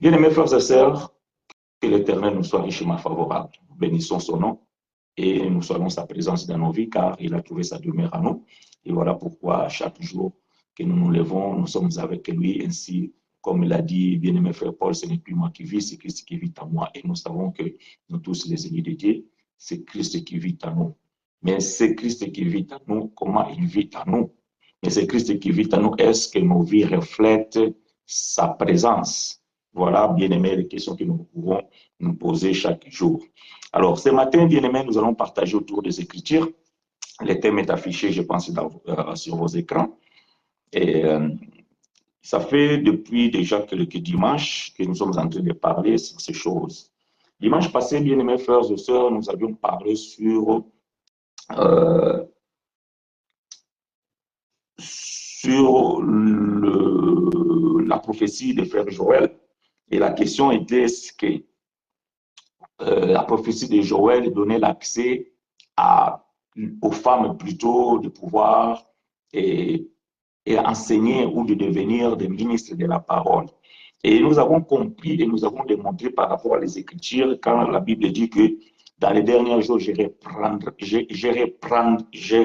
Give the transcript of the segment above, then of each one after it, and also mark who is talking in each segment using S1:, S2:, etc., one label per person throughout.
S1: Bien-aimés frères et sœurs, que l'Éternel nous soit richement favorable. Bénissons son nom et nous saluons sa présence dans nos vies car il a trouvé sa demeure à nous. Et voilà pourquoi chaque jour que nous nous levons, nous sommes avec lui. Ainsi, comme il a dit, bien-aimé frère Paul, ce n'est plus moi qui vis, c'est Christ qui vit en moi. Et nous savons que nous tous, les ennemis de Dieu, c'est Christ qui vit en nous. Mais c'est Christ qui vit en nous, comment il vit en nous? Mais c'est Christ qui vit en nous, est-ce que nos vies reflètent sa présence? Voilà, bien-aimés, les questions que nous pouvons nous poser chaque jour. Alors, ce matin, bien-aimés, nous allons partager autour des Écritures. Le thème est affiché, je pense, sur vos écrans. Et ça fait depuis déjà quelques dimanches que nous sommes en train de parler sur ces choses. Dimanche passé, bien-aimés frères et sœurs, nous avions parlé sur la prophétie de frère Joël. Et la question était est-ce que la prophétie de Joël donnait l'accès aux femmes plutôt de pouvoir et enseigner ou de devenir des ministres de la parole. Et nous avons compris et nous avons démontré par rapport à les Écritures quand la Bible dit que dans les derniers jours, je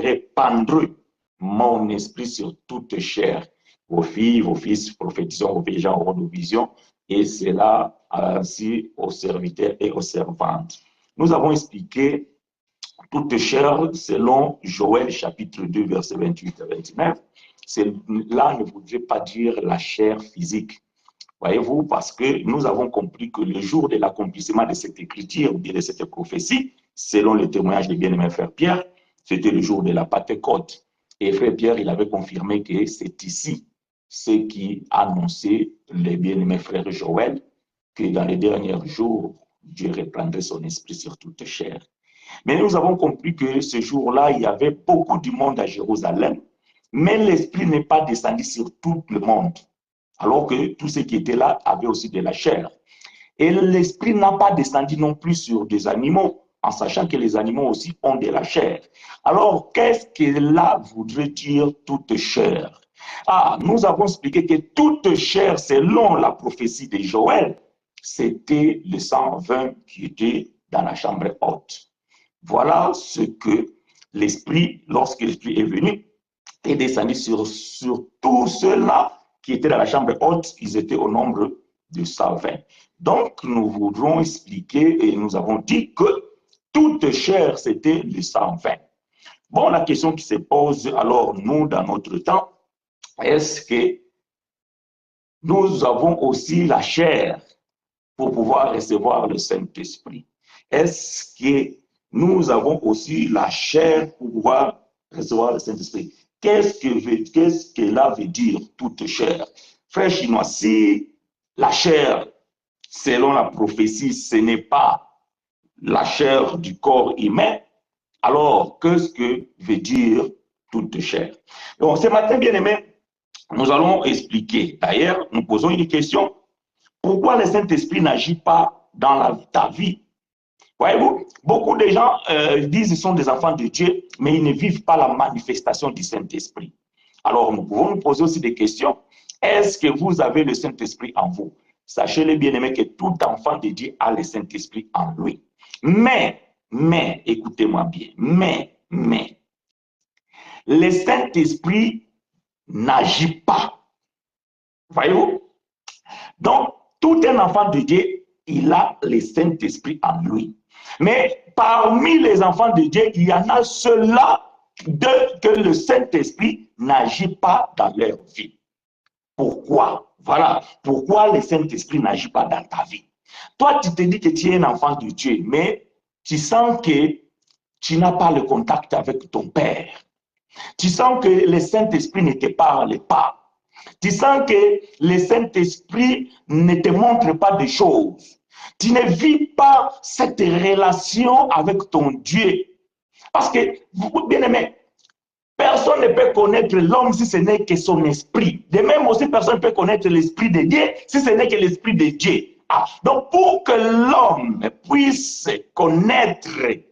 S1: répandrai mon esprit sur toute chair. Vos filles, vos fils prophétiseront, vos gens auront des visions, et cela ainsi aux serviteurs et aux servantes. Nous avons expliqué toute chair selon Joël chapitre 2, verset 28 à 29. Là ne voudrait pas dire la chair physique. Voyez-vous, parce que nous avons compris que le jour de l'accomplissement de cette écriture ou de cette prophétie, selon le témoignage de bien-aimé frère Pierre, c'était le jour de la Pentecôte. Et frère Pierre, il avait confirmé que c'est ici ce qui annonçait le bien-aimé frère Joël, que dans les derniers jours, Dieu répandrait son esprit sur toute chair. Mais nous avons compris que ce jour-là, il y avait beaucoup du monde à Jérusalem, mais l'esprit n'est pas descendu sur tout le monde, alors que tous ceux qui étaient là avaient aussi de la chair. Et l'esprit n'a pas descendu non plus sur des animaux, en sachant que les animaux aussi ont de la chair. Alors, qu'est-ce que là voudrait dire toute chair? Nous avons expliqué que toute chair, selon la prophétie de Joël, c'était le 120 qui était dans la chambre haute. Voilà ce que l'esprit, lorsque l'esprit est venu, est descendu sur tous ceux-là qui étaient dans la chambre haute. Ils étaient au nombre de 120. Donc, nous voudrons expliquer et nous avons dit que toute chair, c'était le 120. Bon, la question qui se pose alors, nous, dans notre temps, est-ce que nous avons aussi la chair pour pouvoir recevoir le Saint-Esprit? Est-ce que nous avons aussi la chair pour pouvoir recevoir le Saint-Esprit? Qu'est-ce que là veut dire toute chair? Frère Chinois, si la chair, selon la prophétie, ce n'est pas la chair du corps humain, alors qu'est-ce que veut dire toute chair? Donc, ce matin, bien aimé, nous allons expliquer. D'ailleurs, nous posons une question. Pourquoi le Saint-Esprit n'agit pas dans ta vie? Voyez-vous, beaucoup de gens disent qu'ils sont des enfants de Dieu, mais ils ne vivent pas la manifestation du Saint-Esprit. Alors, nous pouvons nous poser aussi des questions. Est-ce que vous avez le Saint-Esprit en vous? Sachez-le bien aimé que tout enfant de Dieu a le Saint-Esprit en lui. Mais, écoutez-moi bien, mais, le Saint-Esprit n'agit pas. Voyez-vous? Donc, tout un enfant de Dieu, il a le Saint-Esprit en lui. Mais parmi les enfants de Dieu, il y en a ceux-là que le Saint-Esprit n'agit pas dans leur vie. Pourquoi? Voilà. Pourquoi le Saint-Esprit n'agit pas dans ta vie? Toi, tu te dis que tu es un enfant de Dieu, mais tu sens que tu n'as pas le contact avec ton Père. Tu sens que le Saint-Esprit ne te parle pas. Tu sens que le Saint-Esprit ne te montre pas des choses. Tu ne vis pas cette relation avec ton Dieu. Parce que, bien aimé, personne ne peut connaître l'homme si ce n'est que son esprit. De même aussi, personne ne peut connaître l'esprit de Dieu si ce n'est que l'esprit de Dieu. Donc, pour que l'homme puisse connaître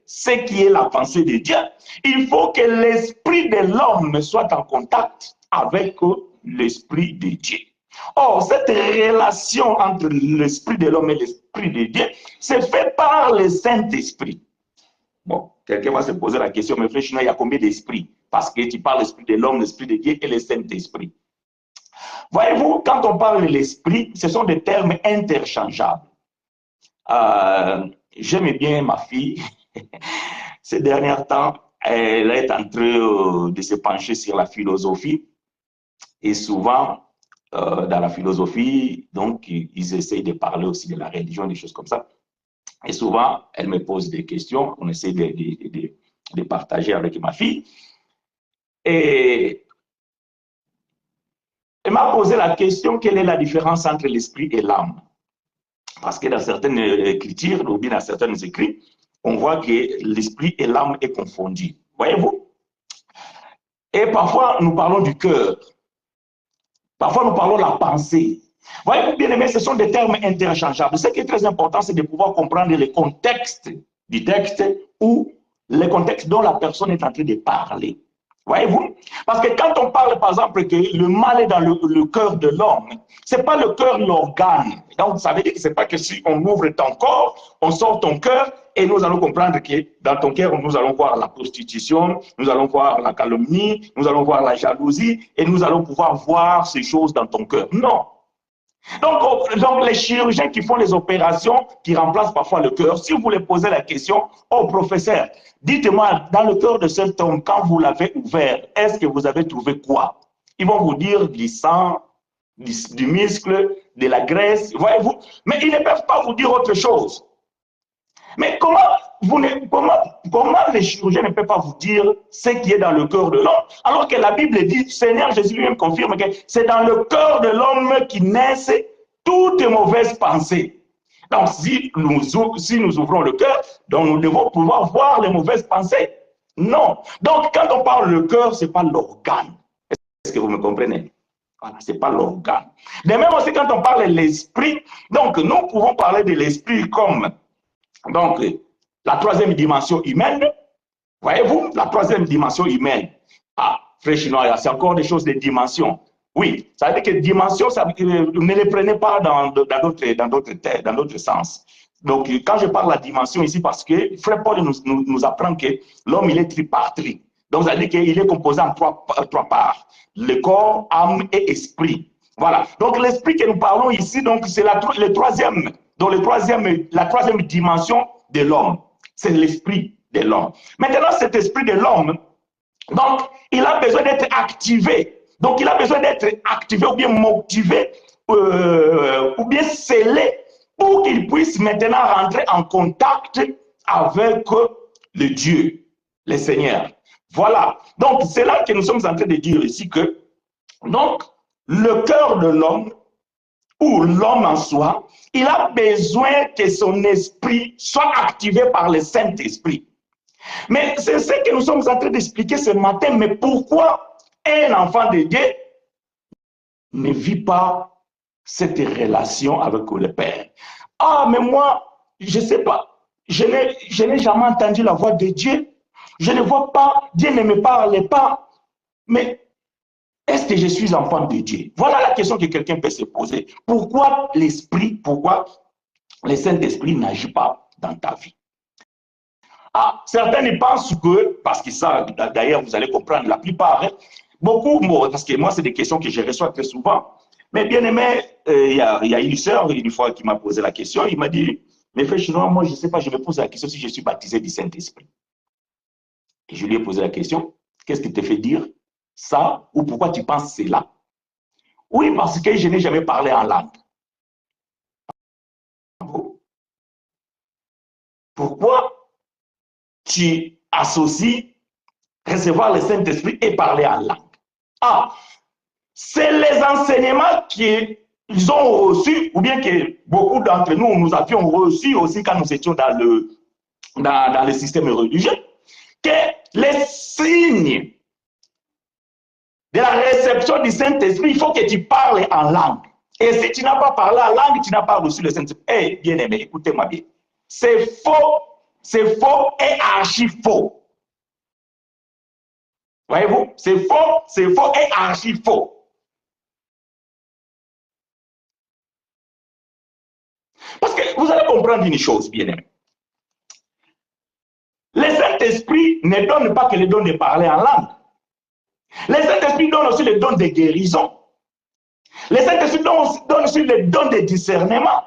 S1: ce qui est la pensée de Dieu, il faut que l'esprit de l'homme soit en contact avec l'esprit de Dieu. Or, cette relation entre l'esprit de l'homme et l'esprit de Dieu, c'est fait par le Saint-Esprit. Bon, quelqu'un va se poser la question, mais frère, il y a combien d'esprits? Parce que tu parles l'esprit de l'homme, l'esprit de Dieu et le Saint-Esprit. Voyez-vous, quand on parle de l'esprit, ce sont des termes interchangeables. J'aime bien ma fille. Ces derniers temps, elle est en train de se pencher sur la philosophie. Et souvent, dans la philosophie, donc, ils essayent de parler aussi de la religion, des choses comme ça. Et souvent, elle me pose des questions, on essaie de partager avec ma fille. Et elle m'a posé la question, quelle est la différence entre l'esprit et l'âme? Parce que dans certaines écritures, ou bien dans certains écrits, on voit que l'esprit et l'âme est confondu. Voyez-vous? Et parfois, nous parlons du cœur. Parfois, nous parlons de la pensée. Voyez-vous, bien aimé, ce sont des termes interchangeables. Ce qui est très important, c'est de pouvoir comprendre le contexte du texte ou le contexte dont la personne est en train de parler. Voyez-vous? Parce que quand on parle, par exemple, que le mal est dans le cœur de l'homme, ce n'est pas le cœur l'organe. Donc, ça veut dire que ce n'est pas que si on ouvre ton corps, on sort ton cœur, et nous allons comprendre que dans ton cœur, nous allons voir la prostitution, nous allons voir la calomnie, nous allons voir la jalousie, et nous allons pouvoir voir ces choses dans ton cœur. Non. Donc, les chirurgiens qui font les opérations, qui remplacent parfois le cœur, si vous les posez la question, oh professeur, dites-moi, dans le cœur de cet homme, quand vous l'avez ouvert, est-ce que vous avez trouvé quoi? Ils vont vous dire du sang, du muscle, de la graisse, voyez-vous, mais ils ne peuvent pas vous dire autre chose. Mais comment les chirurgiens ne peuvent pas vous dire ce qui est dans le cœur de l'homme, alors que la Bible dit, Seigneur Jésus lui-même confirme que c'est dans le cœur de l'homme qui naissent toutes mauvaises pensées. Donc, si nous ouvrons le cœur, donc nous devons pouvoir voir les mauvaises pensées. Non. Donc, quand on parle du cœur, ce n'est pas l'organe. Est-ce que vous me comprenez? Voilà, ce n'est pas l'organe. De même aussi, quand on parle de l'esprit, donc nous pouvons parler de l'esprit comme donc, la troisième dimension humaine, voyez-vous, la troisième dimension humaine. Ah, frère chinois, c'est encore des choses de dimension. Oui, ça veut dire que dimension, ne les prenez pas dans d'autres sens. Donc, quand je parle de la dimension ici, parce que frère Paul nous apprend que l'homme, il est tripartite. Donc, ça veut dire qu'il est composé en trois parts. Le corps, âme et esprit. Voilà. Donc, l'esprit que nous parlons ici, donc, c'est le troisième. Donc, la troisième dimension de l'homme, c'est l'esprit de l'homme. Maintenant, cet esprit de l'homme, donc, il a besoin d'être activé. Donc, il a besoin d'être activé ou bien motivé ou bien scellé pour qu'il puisse maintenant rentrer en contact avec le Dieu, le Seigneur. Voilà. Donc, c'est là que nous sommes en train de dire ici que, donc, le cœur de l'homme ou l'homme en soi, il a besoin que son esprit soit activé par le Saint-Esprit. Mais c'est ce que nous sommes en train d'expliquer ce matin. Mais pourquoi un enfant de Dieu ne vit pas cette relation avec le Père? Ah, mais moi, je ne sais pas. Je n'ai jamais entendu la voix de Dieu. Je ne vois pas. Dieu ne me parle pas. Mais est-ce que je suis enfant de Dieu? Voilà la question que quelqu'un peut se poser. Pourquoi l'Esprit, pourquoi le Saint-Esprit n'agit pas dans ta vie? Ah, certains y pensent que, parce que ça, d'ailleurs, vous allez comprendre la plupart, hein, beaucoup, parce que moi, c'est des questions que je reçois très souvent. Mais bien aimé, il y a une sœur, une fois, qui m'a posé la question, il m'a dit, mais frère chinois, moi, je ne sais pas, je me pose la question si je suis baptisé du Saint-Esprit. Et je lui ai posé la question, qu'est-ce qui te fait dire ça ou pourquoi tu penses cela? Oui, parce que je n'ai jamais parlé en langue. Pourquoi tu associes recevoir le Saint-Esprit et parler en langue? Ah, c'est les enseignements qu'ils ont reçus, ou bien que beaucoup d'entre nous, nous avions reçus aussi quand nous étions dans le système religieux, que les signes de la réception du Saint-Esprit, il faut que tu parles en langue. Et si tu n'as pas parlé en langue, tu n'as pas reçu le Saint-Esprit. Eh, bien aimé, écoutez-moi bien. C'est faux et archi faux. Voyez-vous, c'est faux et archi faux. Parce que vous allez comprendre une chose, bien aimé. Le Saint-Esprit ne donne pas que le don de parler en langue. Le Saint-Esprit donne aussi le don de guérison. Le Saint-Esprit donne aussi le don de discernement.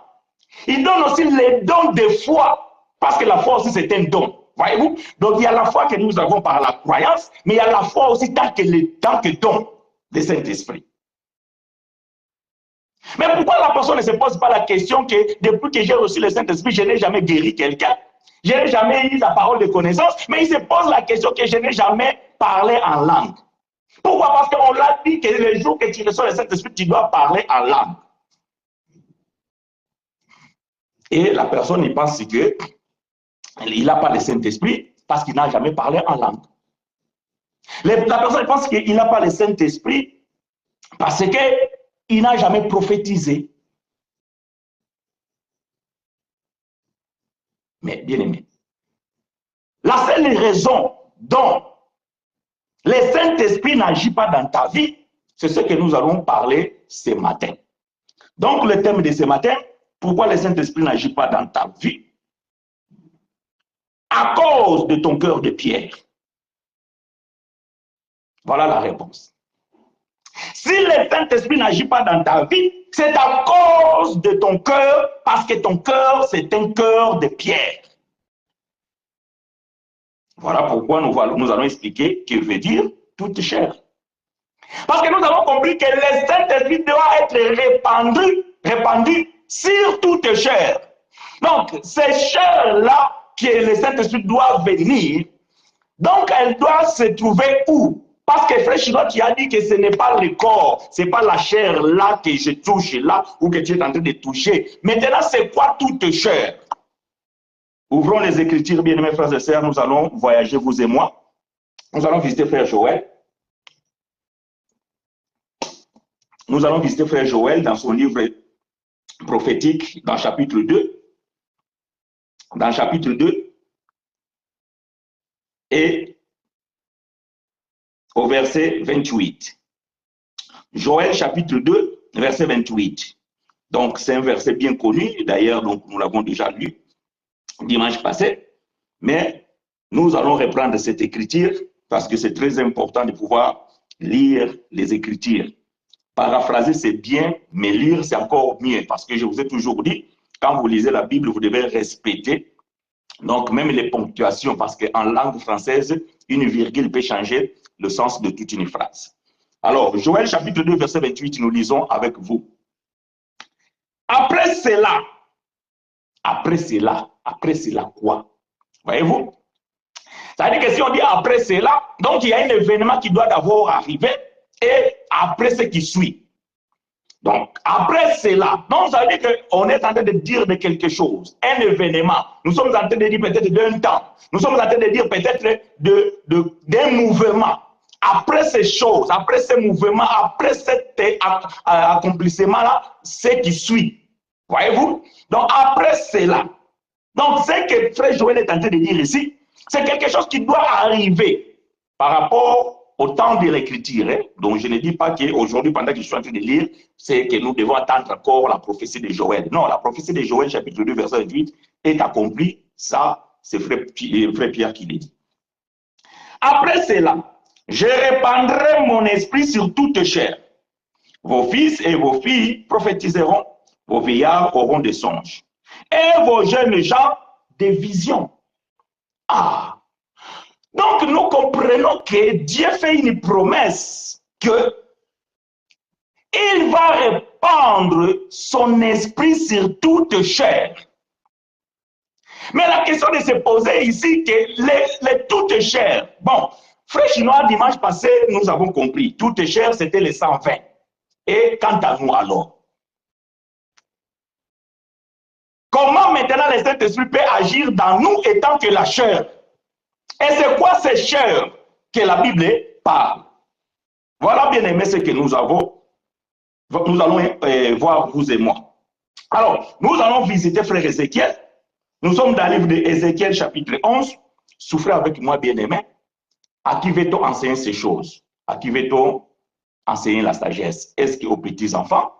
S1: Il donne aussi le don de foi. Parce que la foi aussi, c'est un don. Voyez-vous? Donc, il y a la foi que nous avons par la croyance, mais il y a la foi aussi tant que don du Saint-Esprit. Mais pourquoi la personne ne se pose pas la question que depuis que j'ai reçu le Saint-Esprit, je n'ai jamais guéri quelqu'un? Je n'ai jamais eu la parole de connaissance, mais il se pose la question que je n'ai jamais parlé en langue. Pourquoi? Parce qu'on l'a dit que le jour que tu reçois le Saint-Esprit, tu dois parler en langue. Et la personne, il pense qu'il n'a pas le Saint-Esprit parce qu'il n'a jamais parlé en langue. La personne pense qu'il n'a pas le Saint-Esprit parce qu'il n'a jamais prophétisé. Mais bien aimé, la seule raison dont le Saint-Esprit n'agit pas dans ta vie, c'est ce que nous allons parler ce matin. Donc le thème de ce matin, pourquoi le Saint-Esprit n'agit pas dans ta vie? À cause de ton cœur de pierre. Voilà la réponse. Si le Saint-Esprit n'agit pas dans ta vie, c'est à cause de ton cœur, parce que ton cœur, c'est un cœur de pierre. Voilà pourquoi nous allons expliquer ce que veut dire toute chair. Parce que nous avons compris que le Saint-Esprit doit être répandu sur toute chair. Donc, ces chairs-là, que le Saint-Esprit doit venir, donc elle doit se trouver où? Parce que frère Chinois, tu as dit que ce n'est pas le corps, ce n'est pas la chair là que je touche là, ou que tu es en train de toucher. Maintenant, c'est quoi toute chair? Ouvrons les Écritures, bien-aimés frères et sœurs, nous allons voyager, vous et moi. Nous allons visiter frère Joël. Nous allons visiter frère Joël dans son livre prophétique, dans chapitre 2. Dans chapitre 2 et au verset 28. Joël chapitre 2, verset 28. Donc, c'est un verset bien connu. D'ailleurs, nous l'avons déjà lu dimanche passé. Mais nous allons reprendre cette écriture parce que c'est très important de pouvoir lire les Écritures. Paraphraser, c'est bien, mais lire, c'est encore mieux. Parce que je vous ai toujours dit, quand vous lisez la Bible, vous devez respecter donc même les ponctuations, parce qu'en langue française, une virgule peut changer le sens de toute une phrase. Alors, Joël chapitre 2, verset 28, nous lisons avec vous. Après cela quoi? Voyez-vous? C'est-à-dire que si on dit après cela, donc il y a un événement qui doit d'abord arriver et après ce qui suit. Donc, après cela, donc ça veut dire qu'on est en train de dire de quelque chose, un événement. Nous sommes en train de dire peut-être d'un temps. Nous sommes en train de dire peut-être d'un mouvement. Après ces choses, après ce mouvement, après cet accomplissement-là, ce qui suit. Voyez-vous? Donc, après cela. Donc, ce que frère Joël est en train de dire ici, c'est quelque chose qui doit arriver par rapport au temps de l'écriture. Hein? Donc, je ne dis pas qu'aujourd'hui, pendant que je suis en train de lire, c'est que nous devons attendre encore la prophétie de Joël. Non, la prophétie de Joël, chapitre 2, verset 28, est accomplie. Ça, c'est frère Pierre qui l'a dit. Après cela, je répandrai mon esprit sur toute chair. Vos fils et vos filles prophétiseront. Vos vieillards auront des songes. Et vos jeunes gens, des visions. Ah! Donc, nous comprenons que Dieu fait une promesse que il va répandre son esprit sur toute chair. Mais la question de se poser ici, que les toutes chair, bon, frère Chinois, dimanche passé, nous avons compris, toute chair, c'était les 120. Et quant à nous alors? Comment maintenant le Saint-Esprit peut agir dans nous étant que la chair? Et c'est quoi ces chairs que la Bible parle? Voilà, bien aimé, ce que nous allons voir, vous et moi. Alors, nous allons visiter frère Ézéchiel. Nous sommes dans le livre d'Ézéchiel, chapitre 11. Souffrez avec moi, bien aimé. À qui veut-on enseigner ces choses? À qui veut-on enseigner la sagesse? Est-ce qu'aux petits enfants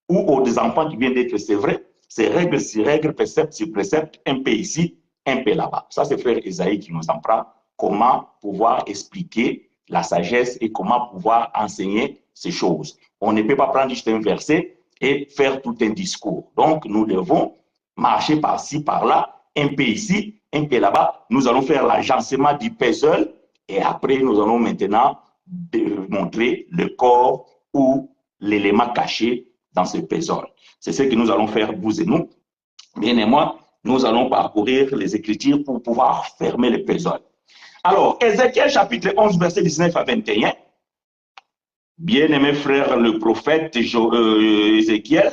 S1: ou aux enfants qui viennent d'être sévrés? c'est règle sur règle, précepte sur précepte, un peu ici, un peu là-bas. Ça, c'est frère Esaïe qui nous apprend comment pouvoir expliquer la sagesse et comment pouvoir enseigner ces choses. On ne peut pas prendre juste un verset et faire tout un discours. Donc, nous devons marcher par-ci, par-là, un peu ici, un peu là-bas. Nous allons faire l'agencement du puzzle et après, nous allons maintenant montrer le corps ou l'élément caché dans ce puzzle. C'est ce que nous allons faire, vous et nous. Bien et moi, nous allons parcourir les Écritures pour pouvoir fermer le puzzle. Alors, Ézéchiel chapitre 11, verset 19 à 21. Bien-aimé frère, le prophète Ézéchiel,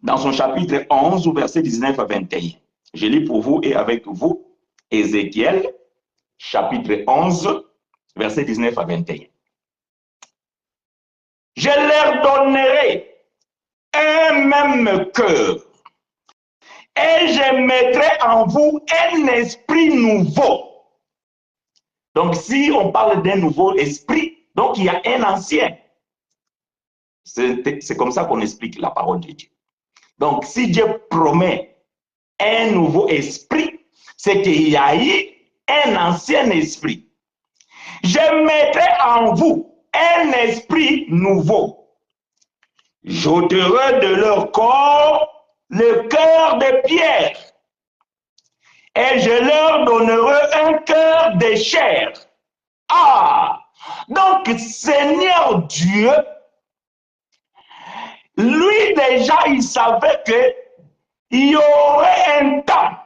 S1: dans son chapitre 11, verset 19 à 21. Je lis pour vous et avec vous, Ézéchiel, chapitre 11, verset 19 à 21. Je leur donnerai un même cœur et je mettrai en vous un esprit nouveau. Donc, si on parle d'un nouveau esprit, donc il y a un ancien. C'est comme ça qu'on explique la parole de Dieu. Donc, si Dieu promet un nouveau esprit, c'est qu'il y a eu un ancien esprit. Je mettrai en vous un esprit nouveau. J'ôterai de leur corps le cœur de pierre et je leur donnerai un cœur de chair. Ah! Donc, Seigneur Dieu, lui déjà, il savait qu'il y aurait un temps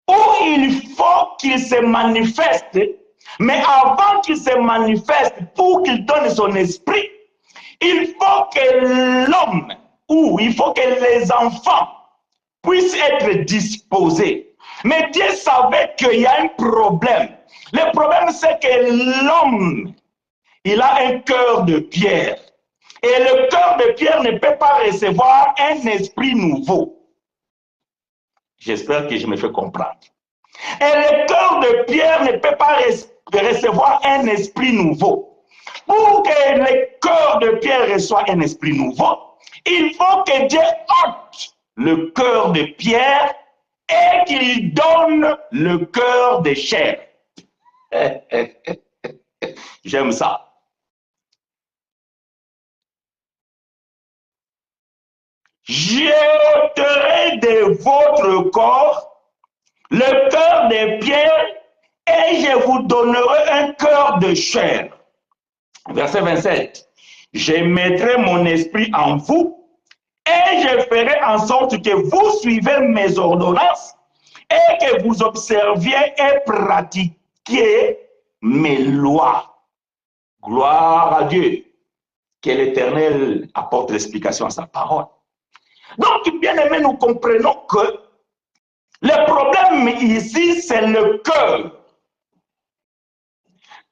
S1: où il faut qu'il se manifeste, mais avant qu'il se manifeste, pour qu'il donne son esprit, il faut que l'homme, ou il faut que les enfants puissent être disposés. Mais Dieu savait qu'il y a un problème. Le problème, c'est que l'homme, il a un cœur de pierre. Et le cœur de pierre ne peut pas recevoir un esprit nouveau. J'espère que je me fais comprendre. Et le cœur de pierre ne peut pas recevoir un esprit nouveau. Pour que le cœur de pierre reçoive un esprit nouveau, il faut que Dieu ôte le cœur de pierre et qu'il donne le cœur de chair. J'aime ça. J'ôterai de votre corps le cœur de pierre et je vous donnerai un cœur de chair. Verset 27. Je mettrai mon esprit en vous et je ferai en sorte que vous suivez mes ordonnances et que vous observiez et pratiquiez mes lois. Gloire à Dieu. Que l'Éternel apporte l'explication à sa parole. Donc, bien aimé, nous comprenons que le problème ici, c'est le cœur.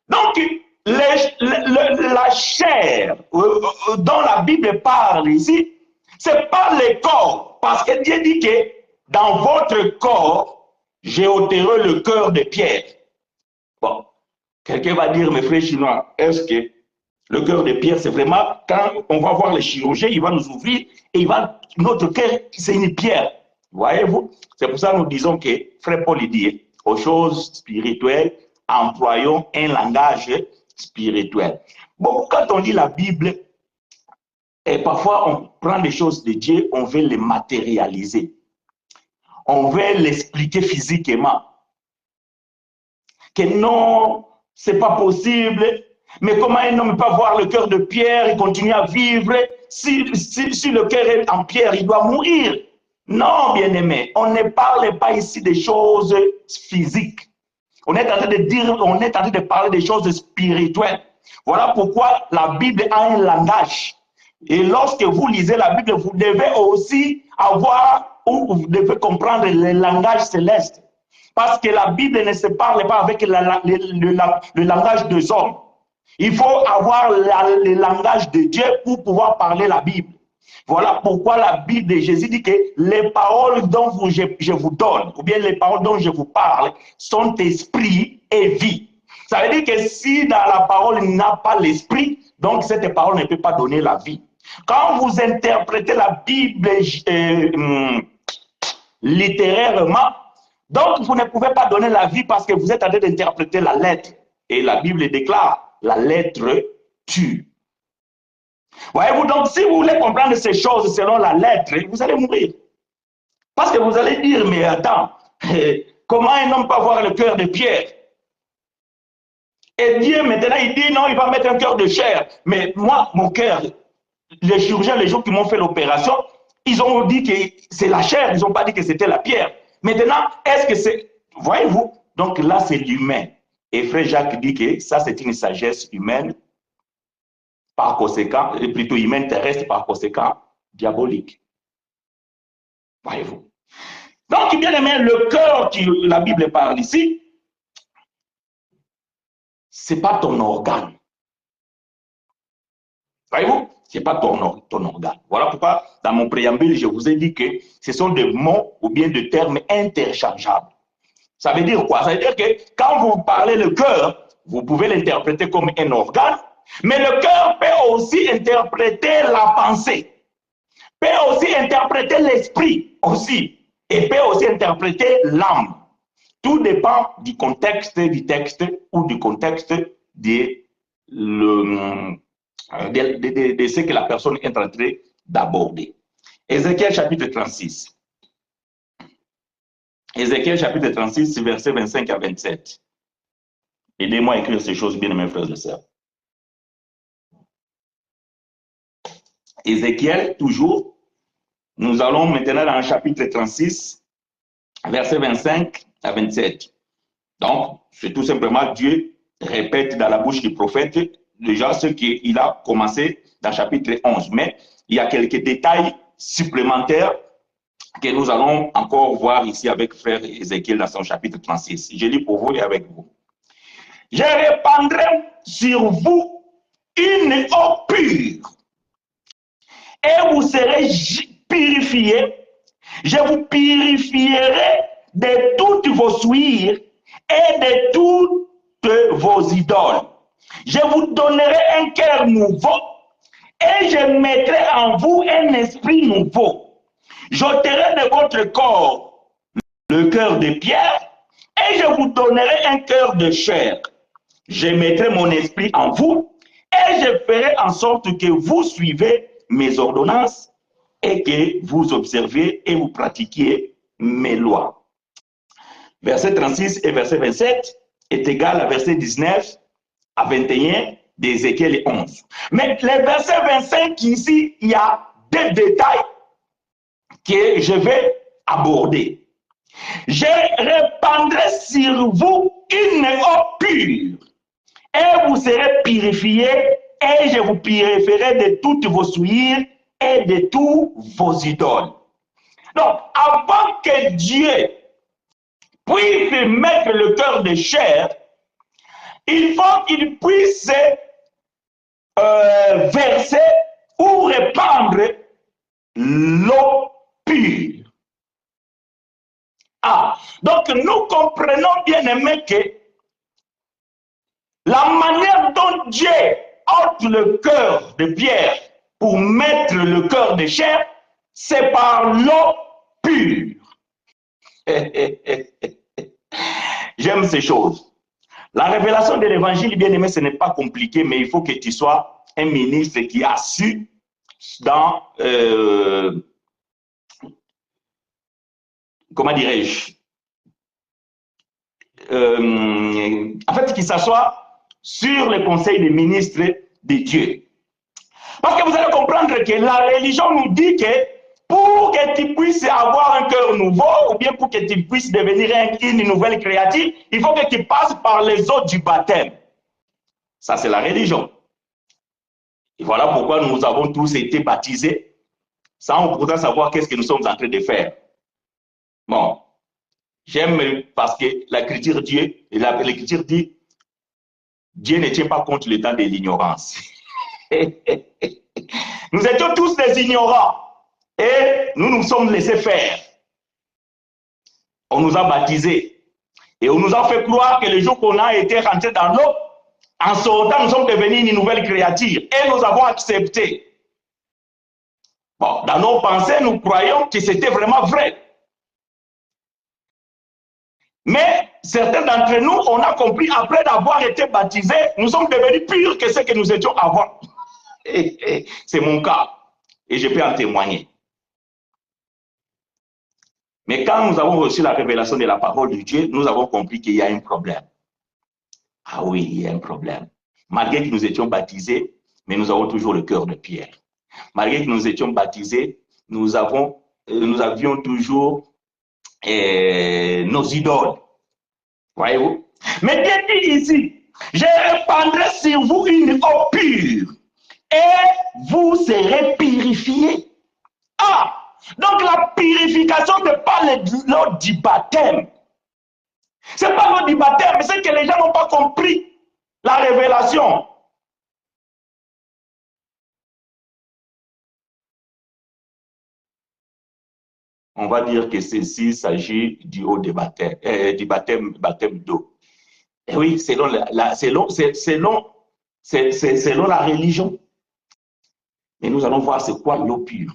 S1: Donc, la chair dont la Bible parle ici, c'est pas le corps. Parce que Dieu dit que dans votre corps, j'ai ôterai le cœur de pierre. Bon, quelqu'un va dire, mes frères chinois, est-ce que le cœur de pierre, c'est vraiment, quand on va voir le chirurgien, il va nous ouvrir et notre cœur, c'est une pierre. Voyez-vous? C'est pour ça que nous disons que Frère Paul dit, aux choses spirituelles, employons un langage spirituel. Bon, quand on lit la Bible, et parfois on prend les choses de Dieu, on veut les matérialiser. On veut l'expliquer physiquement. Que non, c'est pas possible. Mais comment un homme peut avoir le cœur de pierre et continuer à vivre? Si le cœur est en pierre, il doit mourir. Non, bien-aimé, on ne parle pas ici des choses physiques. On est en train de dire, on est en train de parler des choses spirituelles. Voilà pourquoi la Bible a un langage. Et lorsque vous lisez la Bible, vous devez aussi avoir, ou vous devez comprendre le langage céleste. Parce que la Bible ne se parle pas avec le langage des hommes. Il faut avoir le langage de Dieu pour pouvoir parler la Bible. Voilà pourquoi la Bible de Jésus dit que les paroles dont je vous donne, ou bien les paroles dont je vous parle, sont esprit et vie. Ça veut dire que si dans la parole il n'y a pas l'esprit, donc cette parole ne peut pas donner la vie. Quand vous interprétez la Bible littérairement, donc vous ne pouvez pas donner la vie parce que vous êtes en train d'interpréter la lettre. Et la Bible déclare, la lettre tue. Voyez-vous, donc si vous voulez comprendre ces choses selon la lettre, vous allez mourir. Parce que vous allez dire, mais attends, comment un homme peut avoir le cœur de pierre? Et Dieu, maintenant, il dit, non, il va mettre un cœur de chair. Mais moi, mon cœur, les chirurgiens, les gens qui m'ont fait l'opération, ils ont dit que c'est la chair, ils n'ont pas dit que c'était la pierre. Maintenant, est-ce que c'est... Voyez-vous? Donc là, c'est l'humain. Et Frère Jacques dit que ça, c'est une sagesse humaine, par conséquent, plutôt humaine terrestre, par conséquent, diabolique. Voyez-vous? Donc, bien aimé, le cœur que la Bible parle ici, ce n'est pas ton organe. Voyez-vous? Ce n'est pas ton organe. Voilà pourquoi, dans mon préambule, je vous ai dit que ce sont des mots ou bien des termes interchangeables. Ça veut dire quoi? Ça veut dire que quand vous parlez le cœur, vous pouvez l'interpréter comme un organe, mais le cœur peut aussi interpréter la pensée, peut aussi interpréter l'esprit aussi, et peut aussi interpréter l'âme. Tout dépend du contexte du texte ou du contexte de ce que la personne est en train d'aborder. Ézéchiel chapitre 36. Ézéchiel chapitre 36, versets 25 à 27. Aidez-moi à écrire ces choses, bien, mes frères et sœurs. Ézéchiel, toujours. Nous allons maintenant dans le chapitre 36, versets 25 à 27. Donc, c'est tout simplement Dieu répète dans la bouche du prophète déjà ce qu'il a commencé dans le chapitre 11. Mais il y a quelques détails supplémentaires que nous allons encore voir ici avec frère Ézéchiel dans son chapitre 36. Je lis pour vous et avec vous. Je répandrai sur vous une eau pure et vous serez purifiés. Je vous purifierai de toutes vos souillures et de toutes vos idoles. Je vous donnerai un cœur nouveau et je mettrai en vous un esprit nouveau. J'ôterai de votre corps le cœur de pierre et je vous donnerai un cœur de chair. Je mettrai mon esprit en vous et je ferai en sorte que vous suivez mes ordonnances et que vous observiez et vous pratiquiez mes lois. Verset 36 et verset 27 est égal à verset 19 à 21 d'Ézéchiel 11. Mais les versets 25 ici, il y a des détails que je vais aborder. Je répandrai sur vous une eau pure et vous serez purifiés et je vous purifierai de toutes vos souillures et de tous vos idoles. Donc, avant que Dieu puisse mettre le cœur de chair, il faut qu'il puisse verser ou répandre l'eau pure. Ah, donc nous comprenons bien aimé que la manière dont Dieu ôte le cœur de pierre pour mettre le cœur de chair, c'est par l'eau pure. J'aime ces choses. La révélation de l'évangile, bien aimé, ce n'est pas compliqué, mais il faut que tu sois un ministre qui a su dans, comment dirais-je, en fait, qui s'assoit sur le conseil des ministres de Dieu. Parce que vous allez comprendre que la religion nous dit que pour que tu puisses avoir un cœur nouveau, ou bien pour que tu puisses devenir une nouvelle créature, il faut que tu passes par les eaux du baptême. Ça, c'est la religion. Et voilà pourquoi nous avons tous été baptisés, sans pourtant savoir qu'est-ce que nous sommes en train de faire. Bon, j'aime parce que l'Écriture dit, Dieu ne tient pas compte le temps de l'ignorance. Nous étions tous des ignorants et nous nous sommes laissés faire. On nous a baptisés et on nous a fait croire que le jour qu'on a été rentré dans l'eau, en sortant, nous sommes devenus une nouvelle créature et nous avons accepté. Bon, dans nos pensées, nous croyons que c'était vraiment vrai. Mais certains d'entre nous, on a compris, après d'avoir été baptisés, nous sommes devenus purs que ce que nous étions avant. C'est mon cas. Et je peux en témoigner. Mais quand nous avons reçu la révélation de la parole de Dieu, nous avons compris qu'il y a un problème. Ah oui, il y a un problème. Malgré que nous étions baptisés, mais nous avons toujours le cœur de pierre. Malgré que nous étions baptisés, nous avions toujours nos idoles. Voyez-vous? Mais Dieu dit ici, je répandrai sur vous une eau pure et vous serez purifiés. Ah! Donc la purification n'est pas l'eau du baptême. Ce n'est pas l'eau du baptême, mais c'est que les gens n'ont pas compris la révélation. On va dire que ceci s'agit du haut du baptême, baptême d'eau. Et oui, selon la religion. Mais nous allons voir c'est quoi l'eau pure.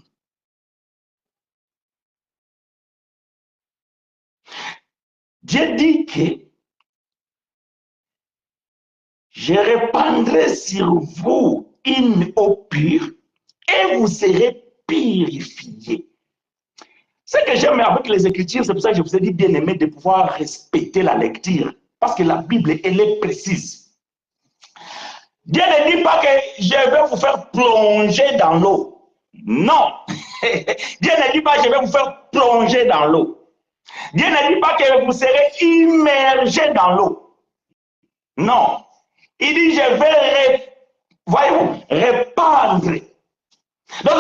S1: Dieu dit que je répandrai sur vous une eau pure et vous serez purifiés. Ce que j'aime avec les Écritures, c'est pour ça que je vous ai dit, bien aimé, de pouvoir respecter la lecture. Parce que la Bible, elle est précise. Dieu ne dit pas que je vais vous faire plonger dans l'eau. Non. Dieu ne dit pas que je vais vous faire plonger dans l'eau. Dieu ne dit pas que vous serez immergé dans l'eau. Non. Il dit, je vais, voyez-vous, répandre. Donc,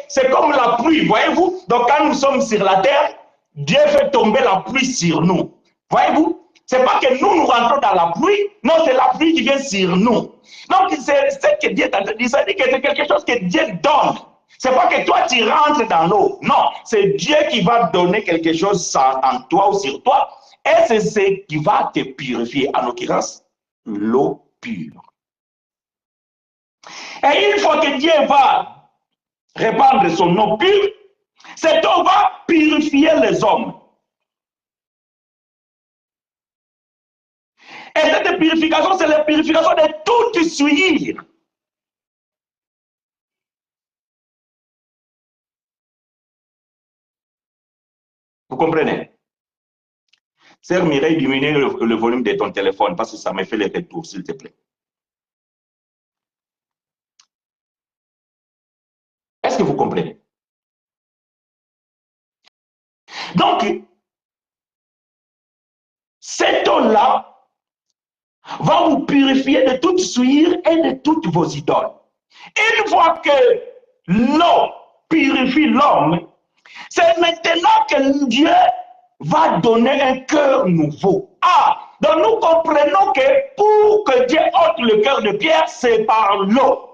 S1: c'est comme la pluie, voyez-vous. Donc, quand nous sommes sur la terre, Dieu fait tomber la pluie sur nous. Voyez-vous? C'est pas que nous rentrons dans la pluie, non, c'est la pluie qui vient sur nous. Donc, c'est ce que Dieu t'a dit, ça dit que c'est quelque chose que Dieu donne. C'est pas que toi, tu rentres dans l'eau. Non, c'est Dieu qui va donner quelque chose en toi ou sur toi. Et c'est ce qui va te purifier. En l'occurrence, l'eau pure. Et une fois que Dieu va répandre son eau pure, cette eau va purifier les hommes. Et cette purification, c'est la purification de toute souillure. Vous comprenez? Sœur Mireille, diminue le volume de ton téléphone parce que ça me fait les retours, s'il te plaît. Est-ce que vous comprenez? Donc, cette eau-là va vous purifier de toute souillure et de toutes vos idoles. Une fois que l'eau purifie l'homme, c'est maintenant que Dieu va donner un cœur nouveau. Ah, donc nous comprenons que pour que Dieu ôte le cœur de pierre, c'est par l'eau.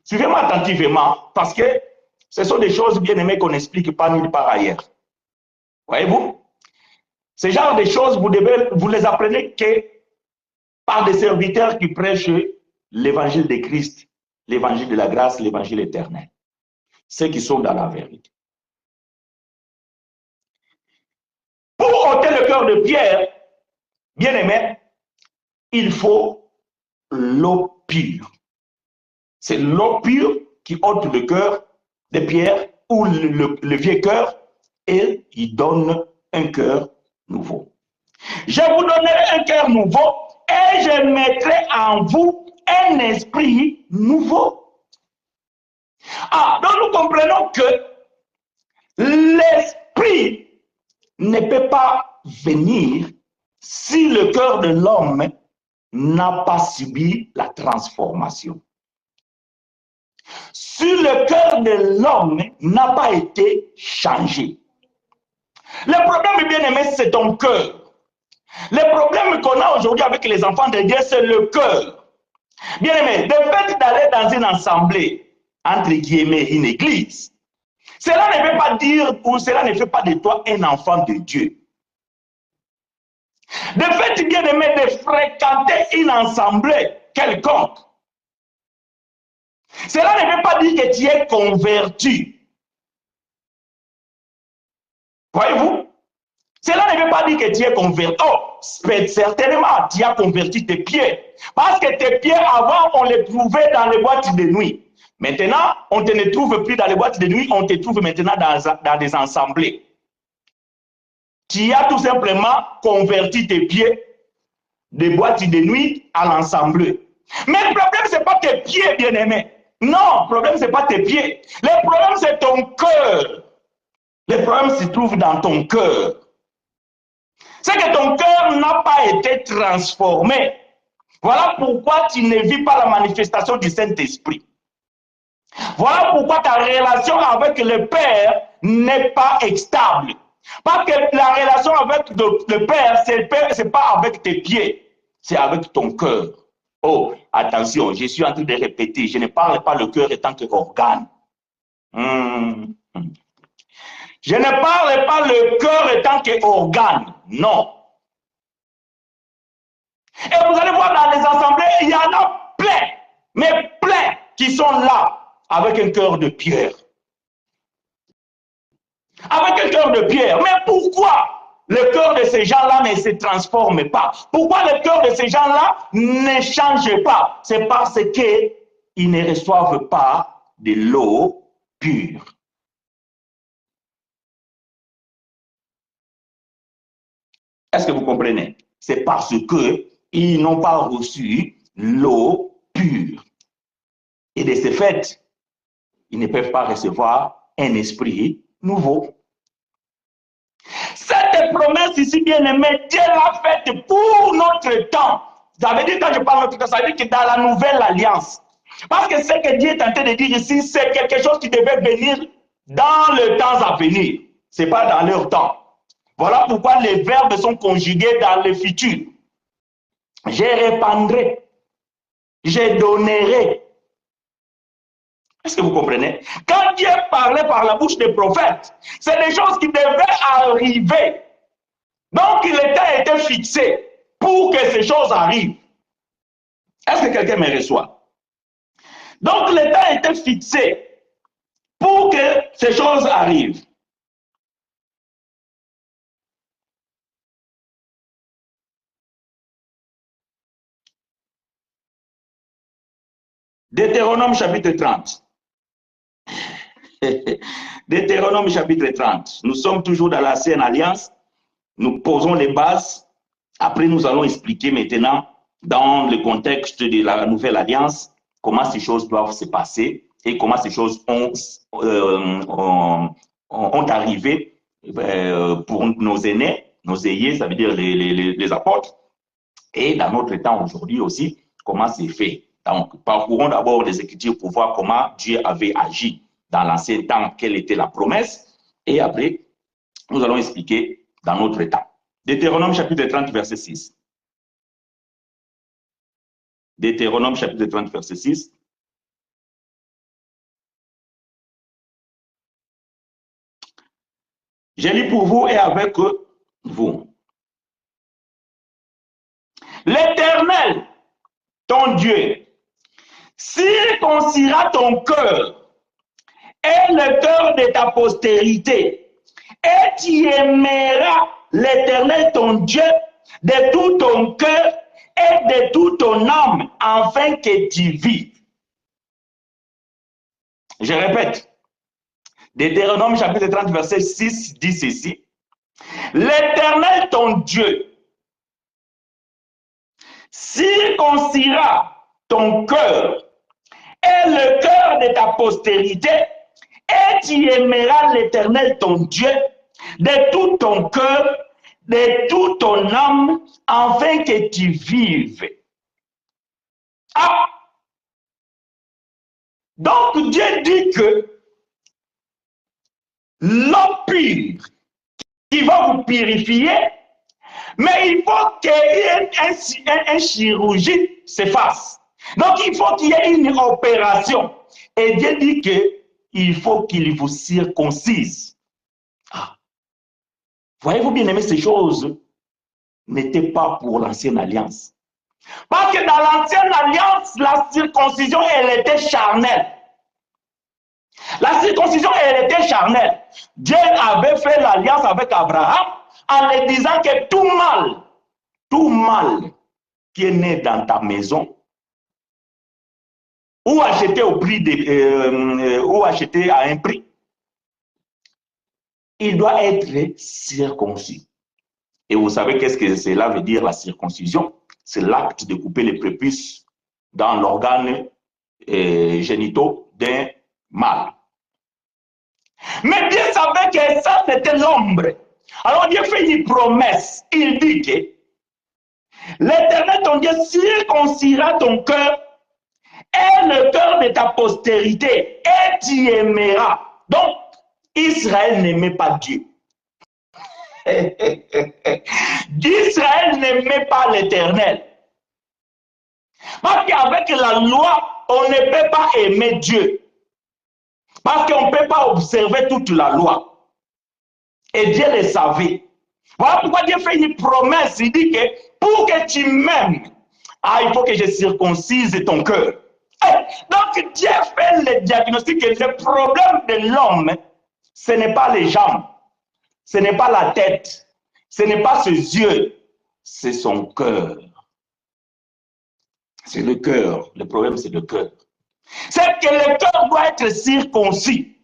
S1: Suivez-moi attentivement, parce que ce sont des choses bien aimées qu'on n'explique pas nulle part ailleurs. Voyez-vous? Ce genre de choses, vous les apprenez que par des serviteurs qui prêchent l'évangile de Christ, l'évangile de la grâce, l'évangile éternel. Ceux qui sont dans la vérité. Pour ôter le cœur de pierre, bien aimé, il faut l'eau pure. C'est l'eau pure qui ôte le cœur de pierre ou le vieux cœur et il donne un cœur nouveau. Je vous donnerai un cœur nouveau et je mettrai en vous un esprit nouveau. Ah, donc nous comprenons que l'esprit ne peut pas venir si le cœur de l'homme n'a pas subi la transformation. Si le cœur de l'homme n'a pas été changé. Le problème, bien aimé, c'est ton cœur. Le problème qu'on a aujourd'hui avec les enfants de Dieu, c'est le cœur. Bien aimé, le fait d'aller dans une assemblée, entre guillemets, une église, cela ne veut pas dire ou cela ne fait pas de toi un enfant de Dieu. Le fait, bien aimé, de fréquenter une assemblée quelconque, Cela ne veut pas dire que tu es converti. Voyez-vous? Cela ne veut pas dire que tu es converti. Oh, certainement, tu as converti tes pieds. Parce que tes pieds, avant, on les trouvait dans les boîtes de nuit. Maintenant, on ne te trouve plus dans les boîtes de nuit, on te trouve maintenant dans des assemblées. Tu as tout simplement converti tes pieds des boîtes de nuit à l'ensemble. Mais le problème, ce n'est pas tes pieds, bien-aimés. Non, le problème, ce n'est pas tes pieds. Le problème, c'est ton cœur. Le problème se trouve dans ton cœur. C'est que ton cœur n'a pas été transformé. Voilà pourquoi tu ne vis pas la manifestation du Saint-Esprit. Voilà pourquoi ta relation avec le Père n'est pas stable. Parce que la relation avec le Père, ce n'est pas avec tes pieds, c'est avec ton cœur. Oh, attention, je suis en train de répéter, je ne parle pas le cœur étant qu'organe. Je ne parle pas le cœur étant qu'organe, non. Et vous allez voir dans les assemblées, il y en a plein, mais plein qui sont là avec un cœur de pierre. Avec un cœur de pierre. Mais pourquoi le cœur de ces gens-là ne se transforme pas? Pourquoi le cœur de ces gens-là ne change pas? C'est parce qu'ils ne reçoivent pas de l'eau pure. Est-ce que vous comprenez? C'est parce qu'ils n'ont pas reçu l'eau pure. Et de ce fait, ils ne peuvent pas recevoir un esprit nouveau. Cette promesse ici, bien aimée, Dieu l'a faite pour notre temps. Ça veut dire, quand je parle de notre temps, ça veut dire que dans la nouvelle alliance. Parce que ce que Dieu est en train de dire ici, c'est quelque chose qui devait venir dans le temps à venir. Ce n'est pas dans leur temps. Voilà pourquoi les verbes sont conjugués dans le futur. Je répandrai, je donnerai. Est-ce que vous comprenez? Quand Dieu parlait par la bouche des prophètes, c'est des choses qui devaient arriver. Donc, l'état était fixé pour que ces choses arrivent. Est-ce que quelqu'un me reçoit? Donc, l'état était fixé pour que ces choses arrivent. Deutéronome chapitre 30. Deutéronome chapitre 30. Nous sommes toujours dans l'ancienne alliance. Nous posons les bases. Après, nous allons expliquer maintenant, dans le contexte de la nouvelle alliance, comment ces choses doivent se passer et comment ces choses ont arrivé pour nos aînés, nos aïeux, ça veut dire les apôtres, et dans notre temps aujourd'hui aussi, comment c'est fait. Donc, parcourons d'abord les Écritures pour voir comment Dieu avait agi dans l'ancien temps, quelle était la promesse, et après, nous allons expliquer dans notre temps. Deutéronome chapitre 30, verset 6. Deutéronome chapitre 30, verset 6. Je lis pour vous et avec vous. L'Éternel, ton Dieu, circoncira ton cœur et le cœur de ta postérité, et tu aimeras l'Éternel ton Dieu de tout ton cœur et de toute ton âme, afin que tu vives. Je répète, Deutéronome chapitre 30, verset 6 dit ceci. L'Éternel ton Dieu circoncira ton cœur et le cœur de ta postérité, et tu aimeras l'Éternel ton Dieu de tout ton cœur, de toute ton âme, afin que tu vives. Ah! Donc Dieu dit que l'eau pure qui va vous purifier, mais il faut qu'il y ait un chirurgie se fasse. Donc il faut qu'il y ait une opération. Et Dieu dit qu'il faut qu'il vous circoncise. Ah. Voyez-vous bien aimé, ces choses n'étaient pas pour l'ancienne alliance. Parce que dans l'ancienne alliance, la circoncision, elle était charnelle. La circoncision, elle était charnelle. Dieu avait fait l'alliance avec Abraham en lui disant que tout mal qui est né dans ta maison, ou acheté au prix ou acheté à un prix, il doit être circoncis. Et vous savez qu'est-ce que cela veut dire, la circoncision? C'est l'acte de couper les prépuces dans l'organe génitaux d'un mâle. Mais Dieu savait que ça, c'était l'ombre. Alors Dieu fait une promesse. Il dit que l'Éternel, ton Dieu, circoncira ton cœur et le cœur de ta postérité, et tu aimeras. Donc, Israël n'aimait pas Dieu. D'Israël n'aimait pas l'Éternel. Parce qu'avec la loi, on ne peut pas aimer Dieu. Parce qu'on ne peut pas observer toute la loi. Et Dieu le savait. Voilà pourquoi Dieu fait une promesse. Il dit que pour que tu m'aimes, il faut que je circoncise ton cœur. Donc Dieu fait le diagnostic que le problème de l'homme, ce n'est pas les jambes, ce n'est pas la tête, ce n'est pas ses yeux, c'est son cœur. C'est le cœur. Le problème, c'est le cœur. C'est que le cœur doit être circoncis.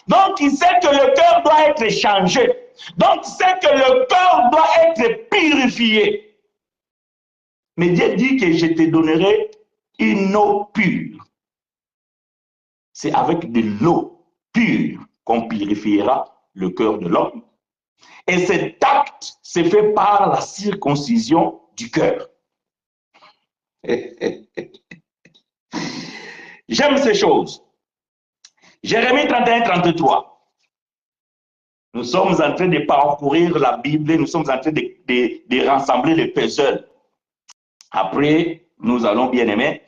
S1: Donc il sait que le cœur doit être changé. Donc il sait que le cœur doit être purifié. Mais Dieu dit que je te donnerai une eau pure. C'est avec de l'eau pure qu'on purifiera le cœur de l'homme. Et cet acte se fait par la circoncision du cœur. J'aime ces choses. Jérémie 31-33. Nous sommes en train de parcourir la Bible, nous sommes en train de rassembler les puzzles. Après, nous allons, bien aimé,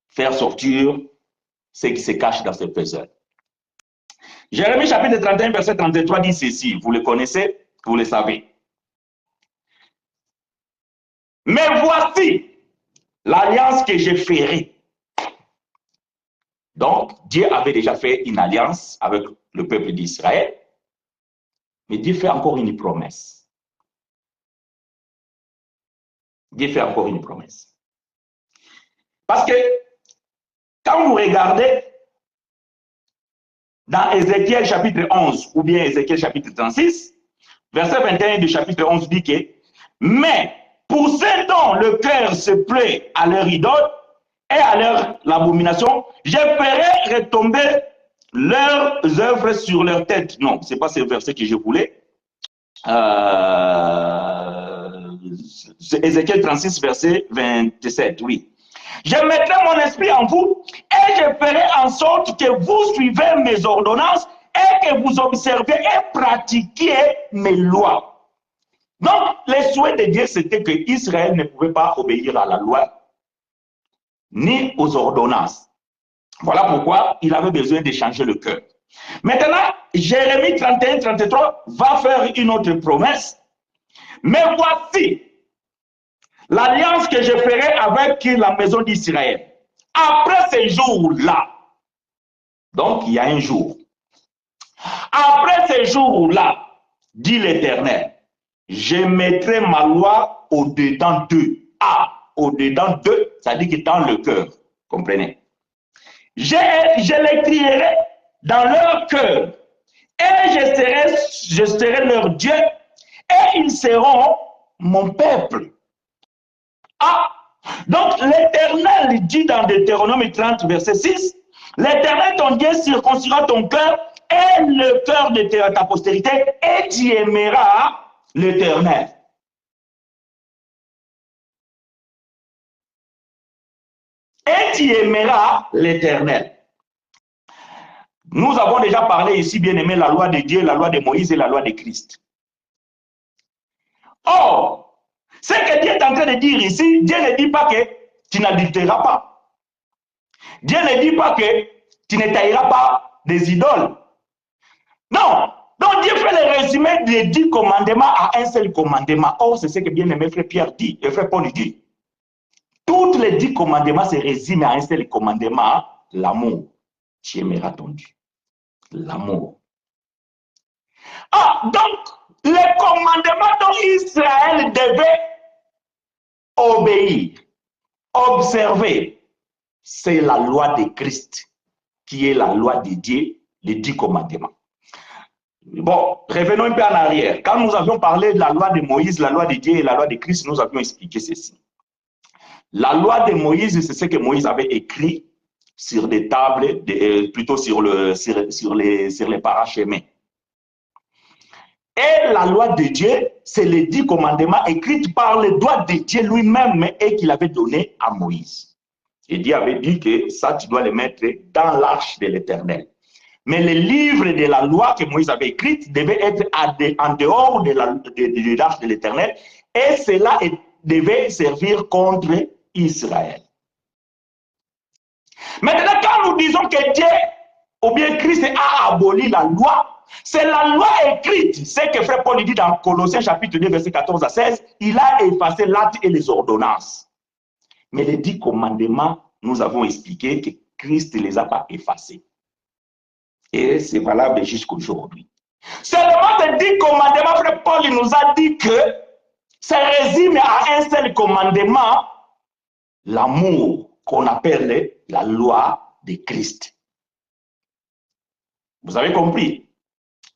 S1: faire sortir ce qui se cache dans ces puzzles. Jérémie chapitre 31, verset 33 dit ceci, vous le connaissez, vous le savez. Mais voici l'alliance que je ferai. Donc, Dieu avait déjà fait une alliance avec le peuple d'Israël, mais Dieu fait encore une promesse. Dieu fait encore une promesse. Parce que quand vous regardez dans Ézéchiel chapitre 11 ou bien Ézéchiel chapitre 36, verset 21 du chapitre 11 dit que « Mais pour ceux dont le cœur se plaît à leur idole et à leur abomination, je ferai retomber leurs œuvres sur leur tête. » Non, ce n'est pas ce verset que je voulais. Ézéchiel 36, verset 27, oui. Je mettrai mon esprit en vous et je ferai en sorte que vous suivez mes ordonnances et que vous observez et pratiquiez mes lois. Donc, le souhait de Dieu, c'était que Israël ne pouvait pas obéir à la loi ni aux ordonnances. Voilà pourquoi il avait besoin de changer le cœur. Maintenant, Jérémie 31-33 va faire une autre promesse. Mais voici l'alliance que je ferai avec la maison d'Israël. Après ces jours-là, donc il y a un jour, après ces jours-là, dit l'Éternel, je mettrai ma loi au-dedans d'eux. Au-dedans d'eux, ça dit que dans le cœur, comprenez. Je l'écrirai dans leur cœur et je serai leur Dieu et ils seront mon peuple. Donc l'Éternel dit dans Deutéronome 30, verset 6, l'Éternel ton Dieu circoncira ton cœur et le cœur de ta postérité et tu aimeras l'Éternel. Et tu aimeras l'Éternel. Nous avons déjà parlé ici, bien aimé, la loi de Dieu, la loi de Moïse et la loi de Christ. Or, ce que Dieu est en train de dire ici, Dieu ne dit pas que tu n'adultéreras pas. Dieu ne dit pas que tu ne tailleras pas des idoles. Non. Donc Dieu fait le résumé des 10 commandements à un seul commandement. Or, c'est ce que bien aimé frère Pierre dit, et frère Paul dit. Tous les 10 commandements se résument à un seul commandement, l'amour. Tu aimeras ton Dieu. L'amour. Ah, donc, les commandements dont Israël devait obéir, observer, c'est la loi de Christ, qui est la loi de Dieu, les 10 commandements. Bon, revenons un peu en arrière. Quand nous avions parlé de la loi de Moïse, la loi de Dieu et la loi de Christ, nous avions expliqué ceci. La loi de Moïse, c'est ce que Moïse avait écrit sur des tables, plutôt sur les parachemins. Et la loi de Dieu, c'est les 10 commandements écrits par le doigt de Dieu lui-même et qu'il avait donné à Moïse. Et Dieu avait dit que ça, tu dois les mettre dans l'arche de l'Éternel. Mais les livres de la loi que Moïse avait écrite devaient être en dehors de l'arche de l'Éternel et cela devait servir contre Israël. Maintenant, quand nous disons que Dieu ou bien Christ a aboli la loi, c'est la loi écrite. C'est ce que frère Paul dit dans Colossiens chapitre 2, verset 14 à 16. Il a effacé l'acte et les ordonnances. Mais les 10 commandements, nous avons expliqué que Christ ne les a pas effacés. Et c'est valable jusqu'aujourd'hui. Seulement les 10 commandements, frère Paul nous a dit que ça résume à un seul commandement, l'amour qu'on appelle la loi de Christ. Vous avez compris?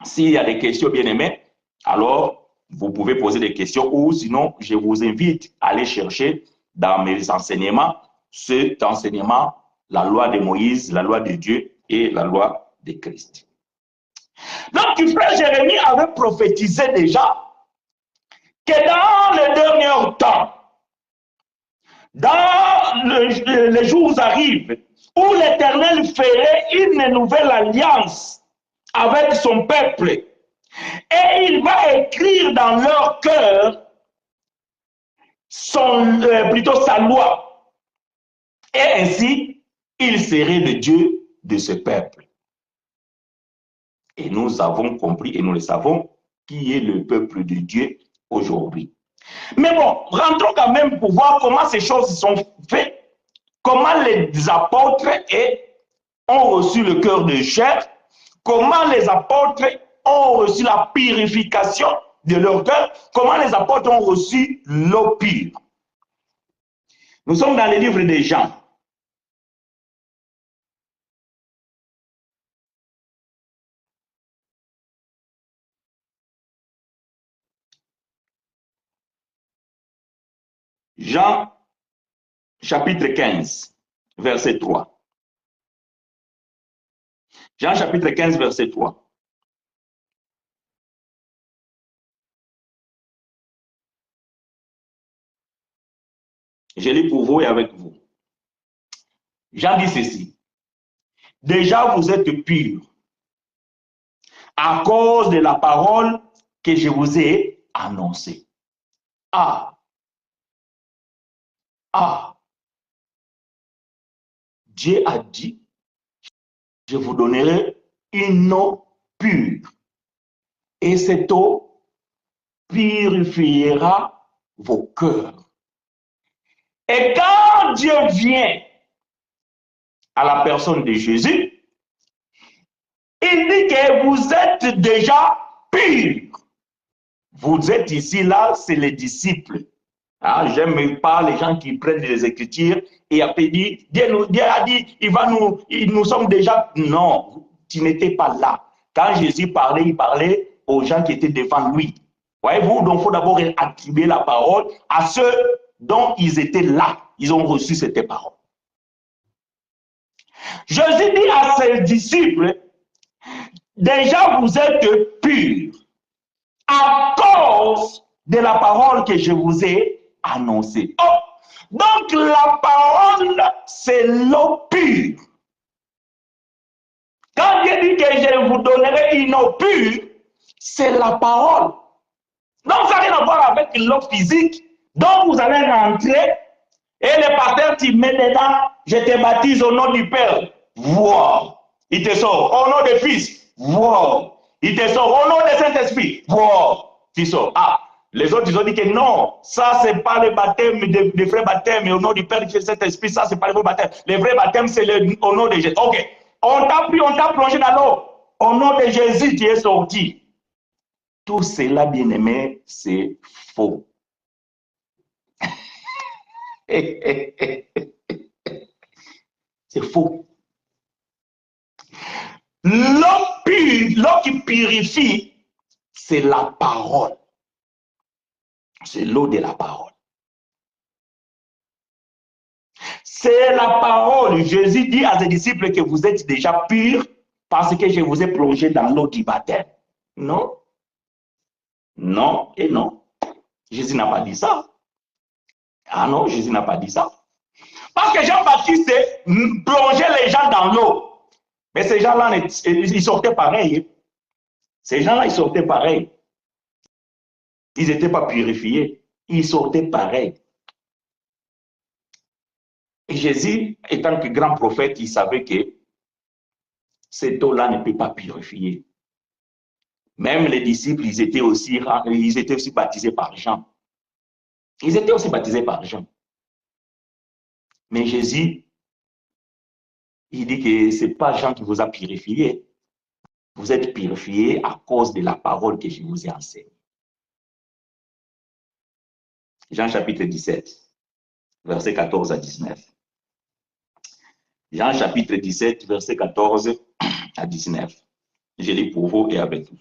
S1: S'il y a des questions, bien aimés, alors vous pouvez poser des questions ou sinon, je vous invite à aller chercher dans mes enseignements cet enseignement, la loi de Moïse, la loi de Dieu et la loi de Christ. Donc, frère Jérémie avait prophétisé déjà que dans les derniers temps, dans les jours arrivent où l'Éternel ferait une nouvelle alliance avec son peuple et il va écrire dans leur cœur plutôt sa loi et ainsi il serait le Dieu de ce peuple. Et nous avons compris et nous le savons qui est le peuple de Dieu aujourd'hui. Mais bon, rentrons quand même pour voir comment ces choses sont faites, comment les apôtres ont reçu le cœur de chair, comment les apôtres ont reçu la purification de leur cœur, comment les apôtres ont reçu l'eau pure. Nous sommes dans le livre de Jean. Jean, chapitre 15, verset 3. Jean, chapitre 15, verset 3. Je lis pour vous et avec vous. Jean dit ceci. Déjà, vous êtes purs à cause de la parole que je vous ai annoncée. Ah! Dieu a dit, je vous donnerai une eau pure. Et cette eau purifiera vos cœurs. Et quand Dieu vient à la personne de Jésus, il dit que vous êtes déjà purs. Vous êtes ici, là, c'est les disciples. Ah, j'aime pas les gens qui prennent les Écritures et après dit, Dieu a dit, nous sommes déjà... Non, tu n'étais pas là. Quand Jésus parlait, il parlait aux gens qui étaient devant lui. Voyez-vous, donc il faut d'abord attribuer la parole à ceux dont ils étaient là. Ils ont reçu cette parole. Jésus dit à ses disciples, déjà vous êtes purs à cause de la parole que je vous ai annoncée. Oh, donc la parole, c'est l'eau pure. Quand Dieu dit que je vous donnerai une eau pure, c'est la parole. Donc ça n'a rien à voir avec l'eau physique dont vous allez rentrer et le pasteur t'y met dedans, je te baptise au nom du Père. Wow. Il te sort au nom du Fils. Wow. Il te sort au nom du Saint-Esprit. Wow. Tu sors. Ah, Les autres, ils ont dit que non, ça, c'est pas le baptême, des vrais baptêmes, et au nom du Père, du Fils et du Saint-Esprit, ça, c'est pas le vrai baptême. Le vrai baptême, c'est au nom de Jésus. Ok, on t'a pris, on t'a plongé dans l'eau. Au nom de Jésus, tu es sorti. Tout cela, bien-aimé, c'est faux. C'est faux. L'eau qui purifie, c'est la parole. C'est l'eau de la parole. C'est la parole. Jésus dit à ses disciples que vous êtes déjà purs parce que je vous ai plongé dans l'eau du baptême. Non. Non et non. Jésus n'a pas dit ça. Ah non, Jésus n'a pas dit ça. Parce que Jean-Baptiste plongeait les gens dans l'eau. Mais ces gens-là, ils sortaient pareil. Ces gens-là, ils sortaient pareil. Ils n'étaient pas purifiés. Ils sortaient pareil. Et Jésus, étant que grand prophète, il savait que cette eau-là ne peut pas purifier. Même les disciples, ils étaient aussi baptisés par Jean. Ils étaient aussi baptisés par Jean. Mais Jésus, il dit que ce n'est pas Jean qui vous a purifié. Vous êtes purifiés à cause de la parole que je vous ai enseignée. Jean chapitre 17, versets 14 à 19. Jean chapitre 17, versets 14 à 19. Je lis pour vous et avec vous.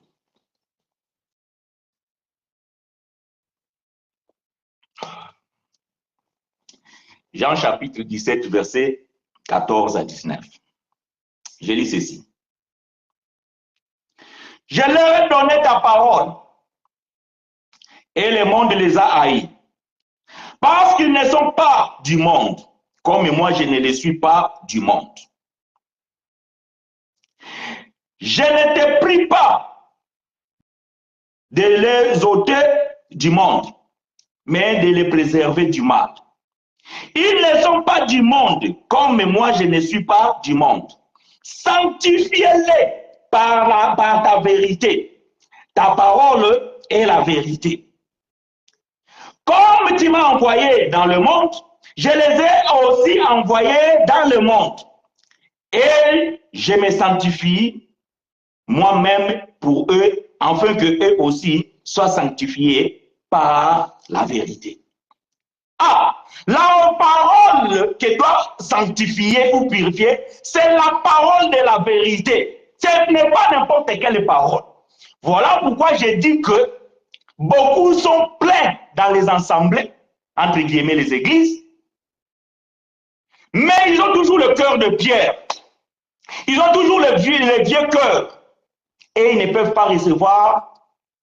S1: Jean chapitre 17, versets 14 à 19. Je lis ceci. Je leur ai donné ta parole et le monde les a haïs. Parce qu'ils ne sont pas du monde, comme moi je ne le suis pas du monde. Je ne te prie pas de les ôter du monde, mais de les préserver du mal. Ils ne sont pas du monde, comme moi je ne suis pas du monde. Sanctifie-les par ta vérité. Ta parole est la vérité. Comme tu m'as envoyé dans le monde, je les ai aussi envoyés dans le monde. Et je me sanctifie moi-même pour eux, afin que eux aussi soient sanctifiés par la vérité. Ah, la parole qui doit sanctifier ou purifier, c'est la parole de la vérité. Ce n'est pas n'importe quelle parole. Voilà pourquoi je dis que beaucoup sont pleins dans les assemblées, entre guillemets les églises, mais ils ont toujours le cœur de pierre. Ils ont toujours le vieux cœur. Et ils ne peuvent pas recevoir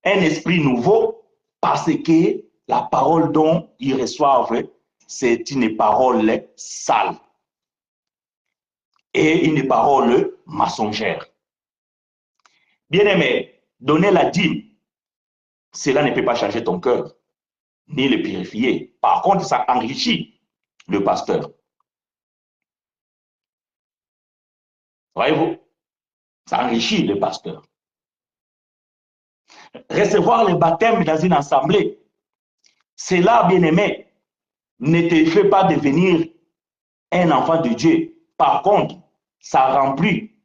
S1: un esprit nouveau parce que la parole dont ils reçoivent, c'est une parole sale et une parole mensongère. Bien-aimé, donner la dîme, cela ne peut pas changer ton cœur, ni le purifier. Par contre, ça enrichit le pasteur. Voyez-vous, ça enrichit le pasteur. Recevoir le baptême dans une assemblée, cela, bien-aimé, ne te fait pas devenir un enfant de Dieu. Par contre, ça remplit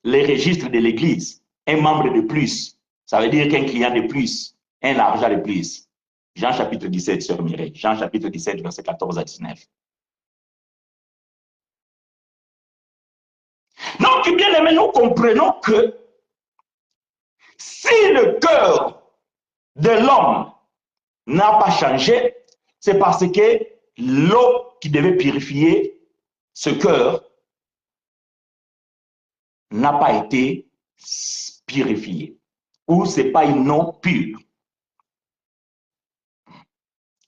S1: les registres de l'Église. Un membre de plus, ça veut dire qu'un client de plus, un argent de plus. Jean chapitre 17, sœur Mireille. Jean chapitre 17, verset 14 à 19. Donc, bien aimé, nous comprenons que si le cœur de l'homme n'a pas changé, c'est parce que l'eau qui devait purifier ce cœur n'a pas été purifiée. Ou ce n'est pas une eau pure.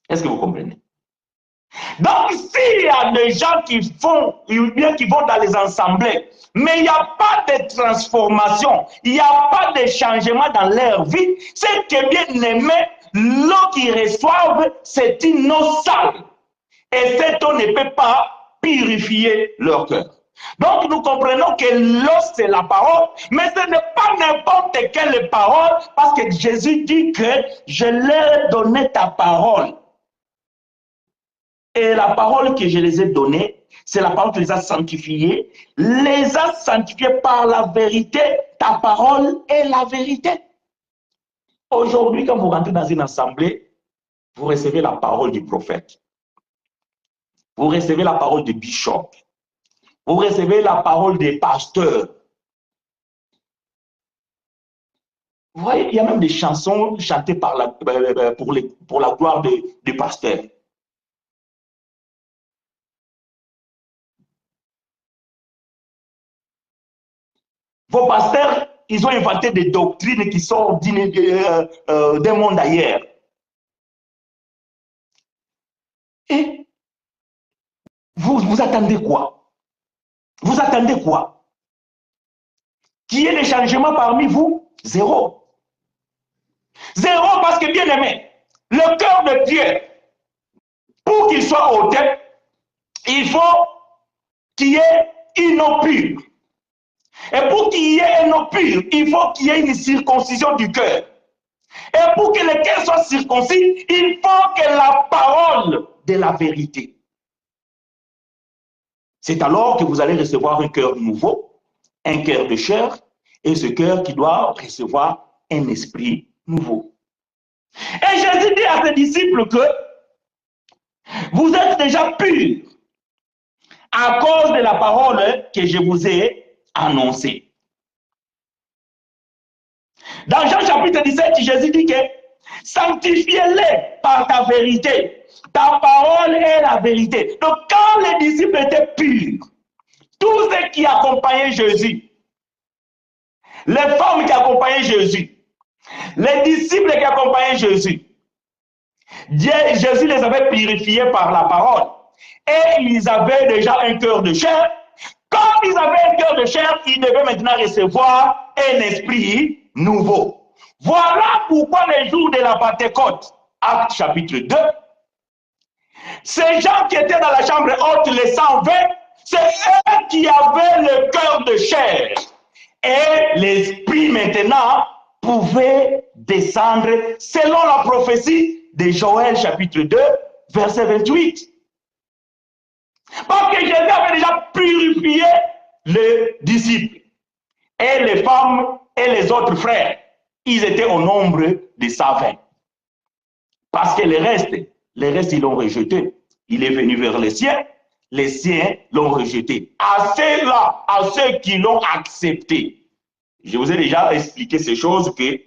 S1: Est-ce que vous comprenez? Donc, s'il y a des gens qui font, ou bien qui vont dans les assemblées, mais il n'y a pas de transformation, il n'y a pas de changement dans leur vie, c'est que bien aimé, l'eau qu'ils reçoivent, c'est une eau sale. Et cette eau ne peut pas purifier leur cœur. Donc, nous comprenons que l'os, c'est la parole, mais ce n'est pas n'importe quelle parole, parce que Jésus dit que je leur ai donné ta parole. Et la parole que je les ai donnée, c'est la parole qui les a sanctifiés par la vérité. Ta parole est la vérité. Aujourd'hui, quand vous rentrez dans une assemblée, vous recevez la parole du prophète. Vous recevez la parole du bishop. Vous recevez la parole des pasteurs. Vous voyez, il y a même des chansons chantées pour la gloire des pasteurs. Vos pasteurs, ils ont inventé des doctrines qui sortent d'un monde ailleurs. Et vous attendez quoi? Vous attendez quoi? Qu'il y ait des changements parmi vous? Zéro. Zéro parce que, bien aimé, le cœur de Dieu, pour qu'il soit ôté, il faut qu'il y ait une eau pure. Et pour qu'il y ait une eau pure, il faut qu'il y ait une circoncision du cœur. Et pour que le cœur soit circoncis, il faut que la parole de la vérité. C'est alors que vous allez recevoir un cœur nouveau, un cœur de chair, et ce cœur qui doit recevoir un esprit nouveau. Et Jésus dit à ses disciples que vous êtes déjà purs à cause de la parole que je vous ai annoncée. Dans Jean chapitre 17, Jésus dit que sanctifiez-les par ta vérité. Ta parole est la vérité. Donc quand les disciples étaient purs, tous ceux qui accompagnaient Jésus, les femmes qui accompagnaient Jésus, les disciples qui accompagnaient Jésus, Jésus les avait purifiés par la parole. Et ils avaient déjà un cœur de chair. Comme ils avaient un cœur de chair, ils devaient maintenant recevoir un esprit nouveau. Voilà pourquoi les jours de la Pentecôte, Acte chapitre 2, ces gens qui étaient dans la chambre haute, les 120, c'est eux qui avaient le cœur de chair. Et l'esprit maintenant pouvait descendre selon la prophétie de Joël chapitre 2, verset 28. Parce que Jésus avait déjà purifié les disciples et les femmes et les autres frères. Ils étaient au nombre de 120. Parce que les restes, ils l'ont rejeté. Il est venu vers les siens l'ont rejeté. À ceux-là, à ceux qui l'ont accepté. Je vous ai déjà expliqué ces choses que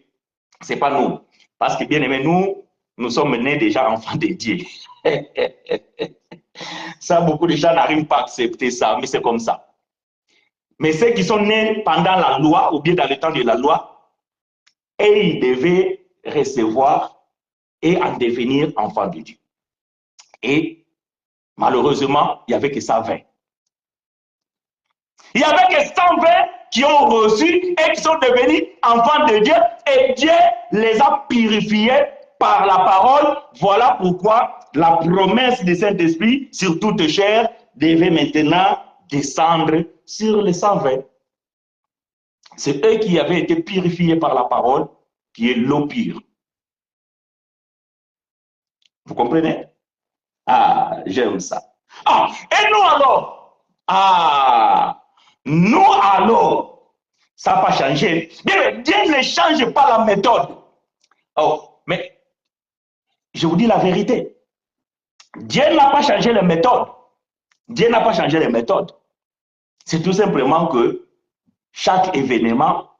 S1: ce n'est pas nous. Parce que bien aimé, nous sommes nés déjà enfants de Dieu. Ça, beaucoup de gens n'arrivent pas à accepter ça, mais c'est comme ça. Mais ceux qui sont nés pendant la loi, ou bien dans le temps de la loi, et ils devaient recevoir et en devenir enfants de Dieu. Et malheureusement, il n'y avait que 120. Il n'y avait que 120 qui ont reçu et qui sont devenus enfants de Dieu, et Dieu les a purifiés par la parole. Voilà pourquoi la promesse du Saint-Esprit sur toute chair devait maintenant descendre sur les 120. C'est eux qui avaient été purifiés par la parole, qui est l'eau pure. Vous comprenez? Ah, j'aime ça. Ah, et nous alors? Ah, nous alors, ça n'a pas changé. Dieu ne change pas la méthode. Oh, mais je vous dis la vérité. Dieu n'a pas changé les méthodes. Dieu n'a pas changé les méthodes. C'est tout simplement que chaque événement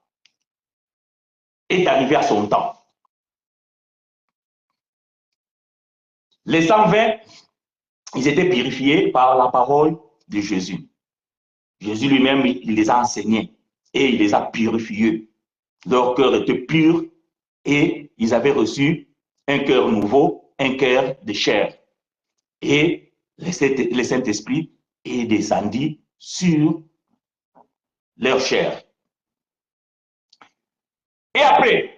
S1: est arrivé à son temps. Les 120, ils étaient purifiés par la parole de Jésus. Jésus lui-même, il les a enseignés et il les a purifiés. Leur cœur était pur et ils avaient reçu un cœur nouveau, un cœur de chair. Et le Saint-Esprit est descendu sur leur chair. Et après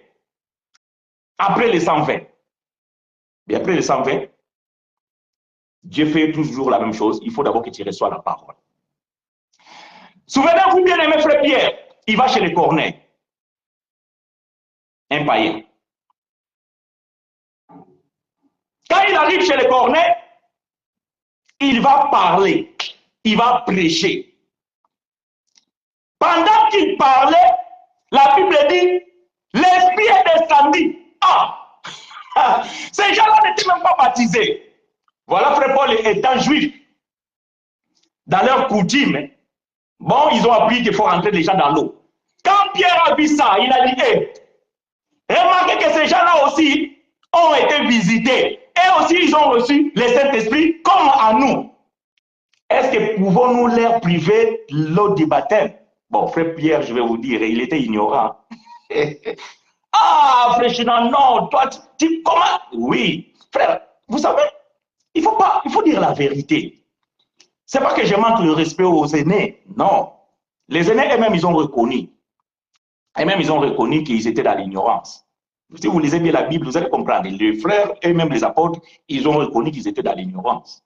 S1: les 120, et après les 120, Dieu fait toujours la même chose. Il faut d'abord que tu reçoives la parole. Souvenez-vous bien aimé frère Pierre, il va chez les Corneilles, un païen. Quand il arrive chez les Corneilles, il va parler, il va prêcher. Pendant qu'il parlait, la Bible dit, l'Esprit est descendu. Ah! Ces gens-là n'étaient même pas baptisés. Voilà, frère Paul étant juif, dans leur coutume, bon, ils ont appris qu'il faut rentrer les gens dans l'eau. Quand Pierre a vu ça, il a dit, hey, remarquez que ces gens-là aussi ont été visités. Et aussi, ils ont reçu le Saint-Esprit comme à nous. Est-ce que pouvons-nous leur priver l'eau du baptême? Bon, frère Pierre, je vais vous dire, il était ignorant. Ah, frère Chinan, non, toi, comment? Oui, frère, vous savez, il faut dire la vérité. C'est pas que je manque le respect aux aînés, non. Les aînés eux-mêmes, ils ont reconnu. Eux-mêmes, ils ont reconnu qu'ils étaient dans l'ignorance. Si vous lisez bien la Bible, vous allez comprendre. Les frères, eux-mêmes, les apôtres, ils ont reconnu qu'ils étaient dans l'ignorance.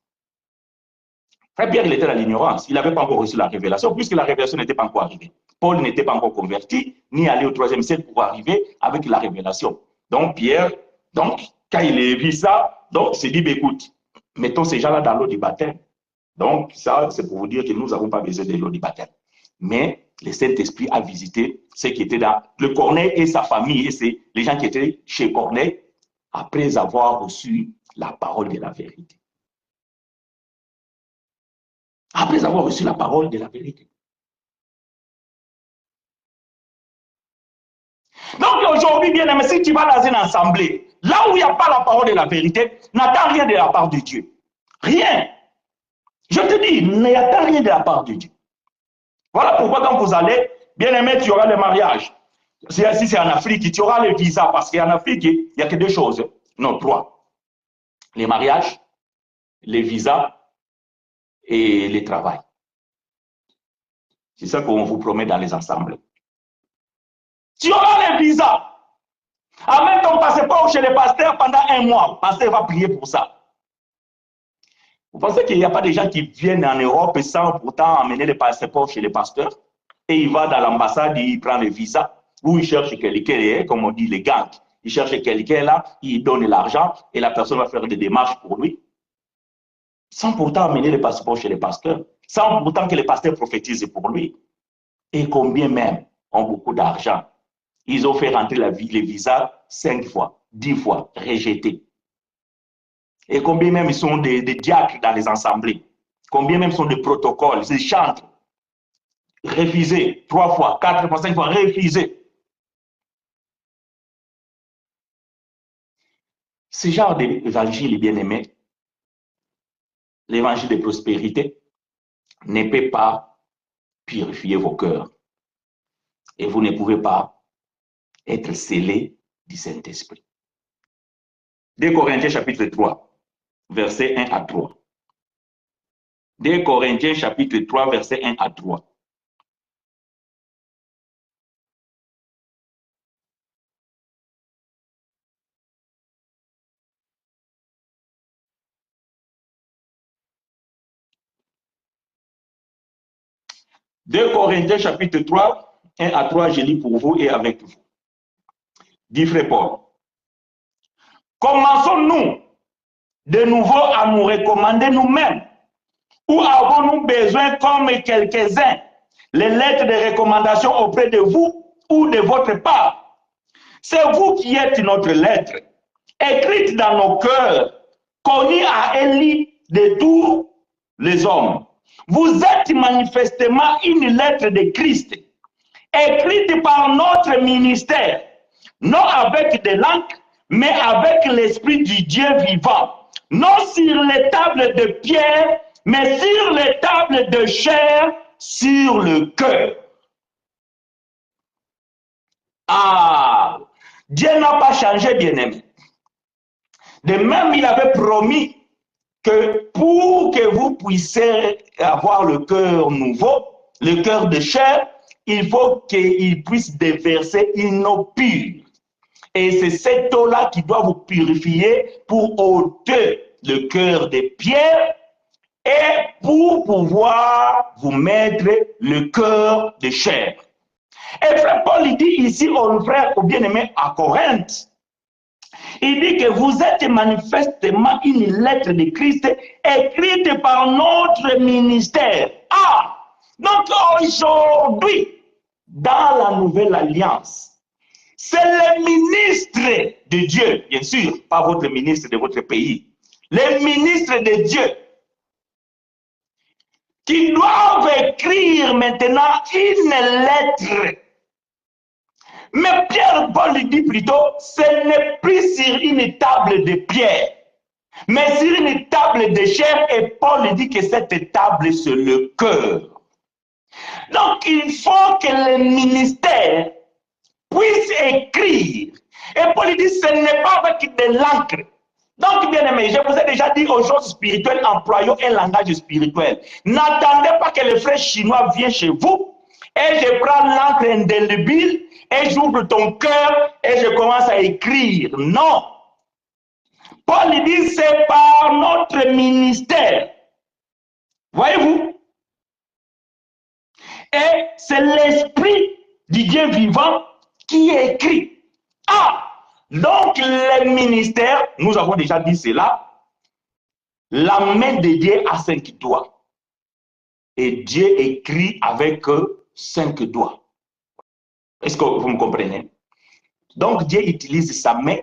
S1: Frère Pierre, il était dans l'ignorance. Il n'avait pas encore reçu la révélation, puisque la révélation n'était pas encore arrivée. Paul n'était pas encore converti, ni allé au 3e siècle pour arriver avec la révélation. Donc, Pierre, quand il a vu ça, donc, il s'est dit, écoute, mettons ces gens-là dans l'eau du baptême. Donc, ça, c'est pour vous dire que nous n'avons pas besoin de l'eau du baptême. Mais le Saint-Esprit a visité ceux qui étaient dans le Corneille et sa famille, et c'est les gens qui étaient chez Corneille, après avoir reçu la parole de la vérité. Après avoir reçu la parole de la vérité. Donc aujourd'hui, bien aimé, si tu vas dans une assemblée, là où il n'y a pas la parole de la vérité, n'attends rien de la part de Dieu. Rien. Je te dis, n'attends rien de la part de Dieu. Voilà pourquoi quand vous allez, bien aimé, tu auras le mariage. Si c'est en Afrique, tu auras le visa, parce qu'en Afrique, il n'y a que 2 choses. Non, 3. Les mariages, les visas et le travail. C'est ça qu'on vous promet dans les assemblées. Tu auras le visa. Amène ton passeport chez le pasteur pendant 1 mois. Le pasteur va prier pour ça. Vous pensez qu'il n'y a pas de gens qui viennent en Europe sans pourtant amener le passeport chez le pasteur? Et il va dans l'ambassade, il prend le visa, ou il cherche quelqu'un, comme on dit, les gangs. Il cherche quelqu'un là, il donne l'argent et la personne va faire des démarches pour lui. Sans pourtant amener le passeport chez le pasteur. Sans pourtant que le pasteur prophétise pour lui. Et combien même ont beaucoup d'argent? Ils ont fait rentrer les visas 5 fois, 10 fois, rejetés. Et combien même ils sont des diacres dans les assemblées? Combien même sont des protocoles, des chantres? Refusés 3 fois, 4 fois, 5 fois, refusés. Ce genre d'évangile, bien aimé, l'évangile de prospérité, ne peut pas purifier vos cœurs. Et vous ne pouvez pas être scellés du Saint-Esprit. 2 Corinthiens chapitre 3, versets 1 à 3. 2 Corinthiens chapitre 3, versets 1 à 3. « 2 Corinthiens chapitre 3, 1 à 3, je lis pour vous et avec vous. Dit frère Paul, commençons-nous de nouveau à nous recommander nous-mêmes ou avons-nous besoin, comme quelques-uns, les lettres de recommandation auprès de vous ou de votre part? C'est vous qui êtes notre lettre, écrite dans nos cœurs, connue à Élie de tous les hommes. Vous êtes manifestement une lettre de Christ, écrite par notre ministère, non avec des langues, mais avec l'Esprit du Dieu vivant, non sur les tables de pierre, mais sur les tables de chair, sur le cœur. Ah, Dieu n'a pas changé, bien-aimé. De même, il avait promis que pour que vous puissiez avoir le cœur nouveau, le cœur de chair, il faut qu'il puisse déverser une eau pure. Et c'est cette eau-là qui doit vous purifier pour ôter le cœur de pierre et pour pouvoir vous mettre le cœur de chair. Et frère Paul, il dit ici aux frères, aux bien-aimés à Corinthe, il dit que vous êtes manifestement une lettre de Christ écrite par notre ministère. Ah, donc aujourd'hui, dans la nouvelle alliance, c'est le ministre de Dieu, bien sûr, pas votre ministre de votre pays, les ministres de Dieu, qui doivent écrire maintenant une lettre. Mais Pierre Paul dit plutôt, ce n'est plus sur une table de pierre, mais sur une table de chair, et Paul dit que cette table, c'est le cœur. Donc, il faut que le ministère puisse écrire. Et Paul dit, ce n'est pas avec de l'encre. Donc, bien aimé, je vous ai déjà dit aux choses spirituelles, employons un langage spirituel. N'attendez pas que le frère chinois vienne chez vous et je prends l'encre indélébile et j'ouvre ton cœur et je commence à écrire. Non. Paul dit, c'est par notre ministère. Voyez-vous? Et c'est l'esprit du Dieu vivant qui écrit. Ah! Donc, le ministère, nous avons déjà dit cela, la main de Dieu a 5 doigts. Et Dieu écrit avec 5 doigts. Est-ce que vous me comprenez? Donc, Dieu utilise sa main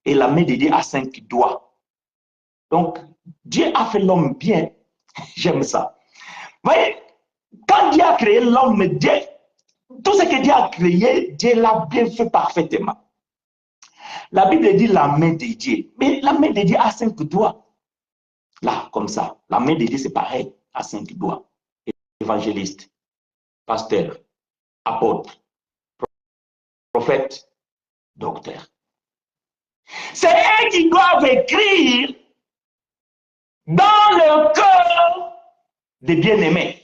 S1: et la main de Dieu a 5 doigts. Donc, Dieu a fait l'homme bien. J'aime ça. Vous voyez, quand Dieu a créé l'homme, tout ce que Dieu a créé, Dieu l'a bien fait parfaitement. La Bible dit la main de Dieu. Mais la main de Dieu a 5 doigts. Là, comme ça. La main de Dieu, c'est pareil, à 5 doigts. Évangéliste, pasteur, apôtre, prophète, docteur. C'est eux qui doivent écrire dans le cœur des bien-aimés.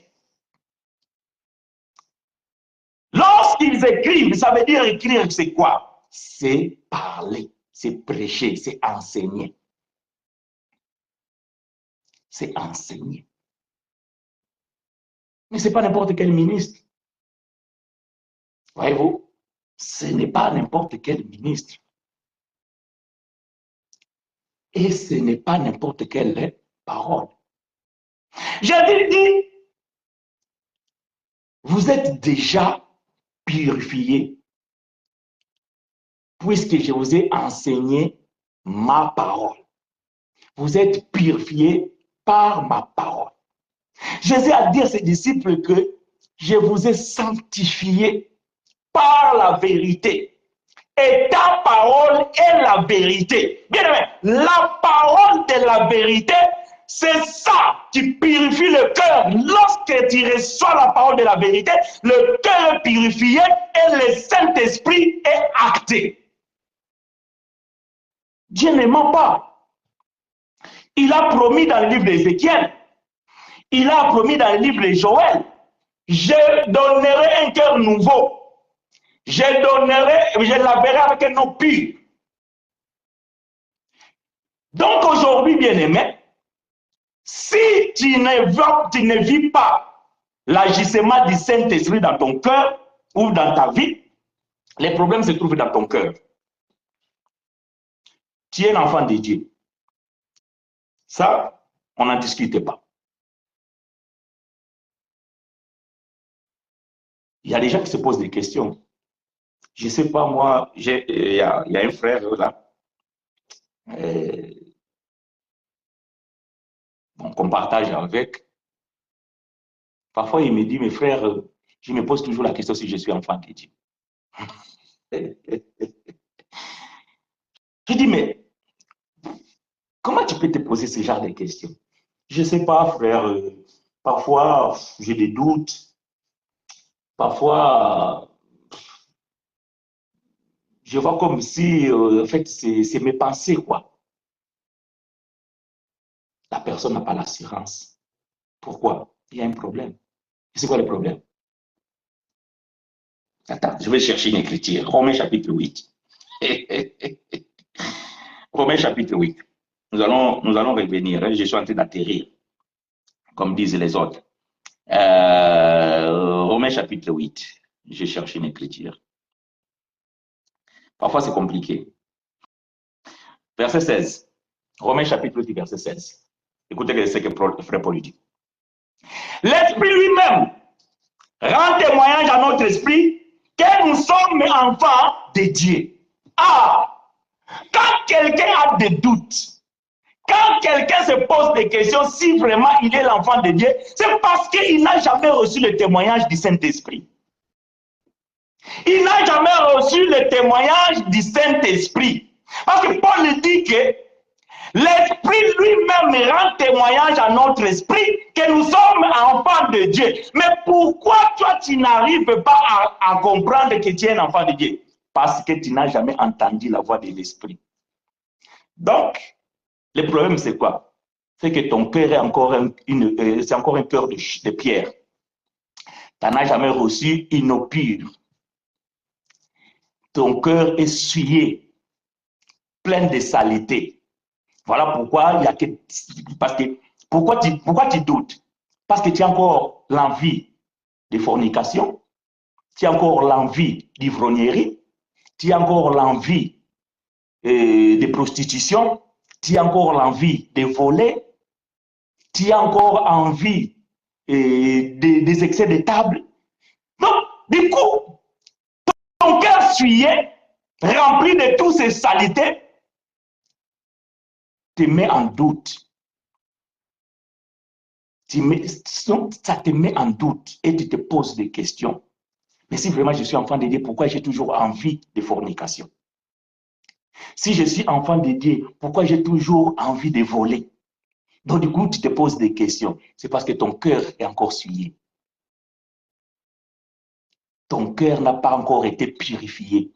S1: Lorsqu'ils écrivent, ça veut dire écrire, c'est quoi? C'est parler, c'est prêcher, c'est enseigner. C'est enseigner. Mais ce n'est pas n'importe quel ministre. Voyez-vous, ce n'est pas n'importe quel ministre. Et ce n'est pas n'importe quelle parole. J'ai dit, vous êtes déjà purifiés, puisque je vous ai enseigné ma parole. Vous êtes purifiés par ma parole. Jésus a dit à ses disciples que je vous ai sanctifiés par la vérité. Et ta parole est la vérité. Bien aimé, la parole de la vérité, c'est ça qui purifie le cœur. Lorsque tu reçois la parole de la vérité, le cœur est purifié et le Saint-Esprit est acté. Dieu ne ment pas. Il a promis dans le livre d'Ézéchiel, il a promis dans le livre de Joël, je donnerai un cœur nouveau. Je laverai avec un eau pure. Donc aujourd'hui, bien-aimé, si tu ne vis pas l'agissement du Saint-Esprit dans ton cœur ou dans ta vie, les problèmes se trouvent dans ton cœur. Tu es l'enfant de Dieu. Ça, on n'en discute pas. Il y a des gens qui se posent des questions. Je ne sais pas, moi, il y a un frère là, qu'on partage avec. Parfois, il me dit, mes frères, je me pose toujours la question si je suis enfant de Dieu. Je dis, mais comment tu peux te poser ce genre de questions? Je ne sais pas, frère. Parfois, j'ai des doutes. Parfois, je vois comme si, en fait, c'est mes pensées, quoi. La personne n'a pas l'assurance. Pourquoi? Il y a un problème. C'est quoi le problème? Attends, je vais chercher une écriture. Romains chapitre 8. Romains chapitre 8. Nous allons revenir. Je suis en train d'atterrir. comme disent les autres. Romains chapitre 8. J'ai cherché une écriture. Parfois, c'est compliqué. Verset 16. Romains chapitre 8, verset 16. Écoutez ce que frère Paul dit. L'Esprit lui-même rend témoignage à notre esprit que nous sommes enfants de Dieu. Ah! Quand quelqu'un a des doutes, quand quelqu'un se pose des questions, si vraiment il est l'enfant de Dieu, c'est parce qu'il n'a jamais reçu le témoignage du Saint-Esprit. Il n'a jamais reçu le témoignage du Saint-Esprit. Parce que Paul dit que l'Esprit lui-même rend témoignage à notre esprit que nous sommes enfants de Dieu. Mais pourquoi toi tu n'arrives pas à comprendre que tu es un enfant de Dieu? Parce que tu n'as jamais entendu la voix de l'Esprit. Donc, le problème c'est quoi? C'est que ton cœur est encore c'est encore un cœur de pierre. Tu n'as jamais reçu une eau pure. Ton cœur est souillé, plein de saleté. Voilà pourquoi il y a que, parce que pourquoi tu doutes? Parce que tu as encore l'envie de fornication, tu as encore l'envie d'ivrognerie, tu as encore l'envie de prostitution, tu as encore l'envie de voler, tu as encore envie des excès de table. Donc, du coup, ton cœur souillé, rempli de toutes ces saletés, te met en doute. Ça te met en doute et tu te poses des questions. Mais si vraiment je suis enfant de Dieu, pourquoi j'ai toujours envie de fornication? Si je suis enfant de Dieu, pourquoi j'ai toujours envie de voler? Donc du coup, tu te poses des questions. C'est parce que ton cœur est encore souillé. Ton cœur n'a pas encore été purifié.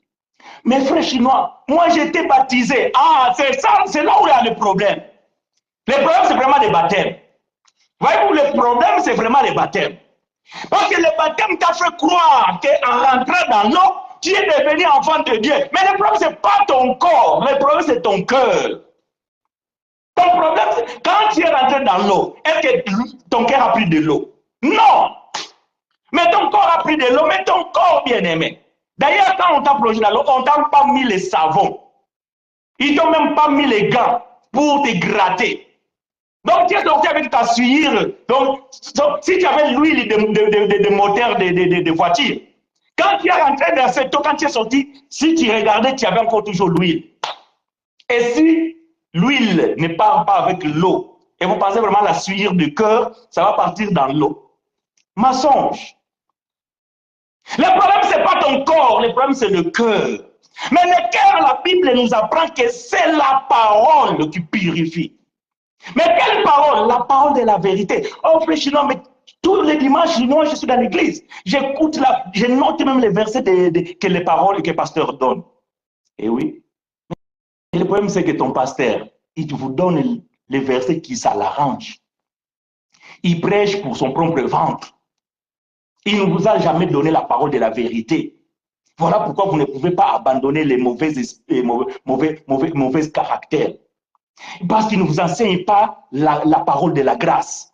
S1: Mes frères chinois, moi j'étais baptisé. Ah, c'est ça, c'est là où il y a le problème. Le problème, c'est vraiment le baptême. Voyez-vous, le problème, c'est vraiment le baptême. Parce que le baptême t'a fait croire qu'en rentrant dans l'eau, tu es devenu enfant de Dieu. Mais le problème, ce n'est pas ton corps, le problème, c'est ton cœur. Ton problème, c'est quand tu es rentré dans l'eau, est-ce que ton cœur a pris de l'eau? Non! Mais ton corps a pris de l'eau, mais ton corps bien-aimé. D'ailleurs, quand on t'a plongé dans l'eau, on ne t'a pas mis les savons. Ils t'ont même pas mis les gants pour te gratter. Donc, tu es sorti avec ta suire. Donc, si tu avais l'huile de moteur de voiture, quand tu es rentré dans cette eau, quand tu es sorti, si tu regardais, tu avais encore toujours l'huile. Et si l'huile ne part pas avec l'eau, et vous pensez vraiment la suire du cœur, ça va partir dans l'eau. Mensonge. Le problème, ce n'est pas ton corps, le problème, c'est le cœur. Mais le cœur, la Bible nous apprend que c'est la parole qui purifie. Mais quelle parole? La parole de la vérité. Oh, frère Chinois, mais tous les dimanches, moi, je suis dans l'église. J'écoute, je note même les versets que les paroles que le pasteur donne. Et oui. Et le problème, c'est que ton pasteur, il vous donne les versets qui ça l'arrange. Il prêche pour son propre ventre. Il ne vous a jamais donné la parole de la vérité. Voilà pourquoi vous ne pouvez pas abandonner les mauvais caractères. Parce qu'il ne vous enseigne pas la parole de la grâce.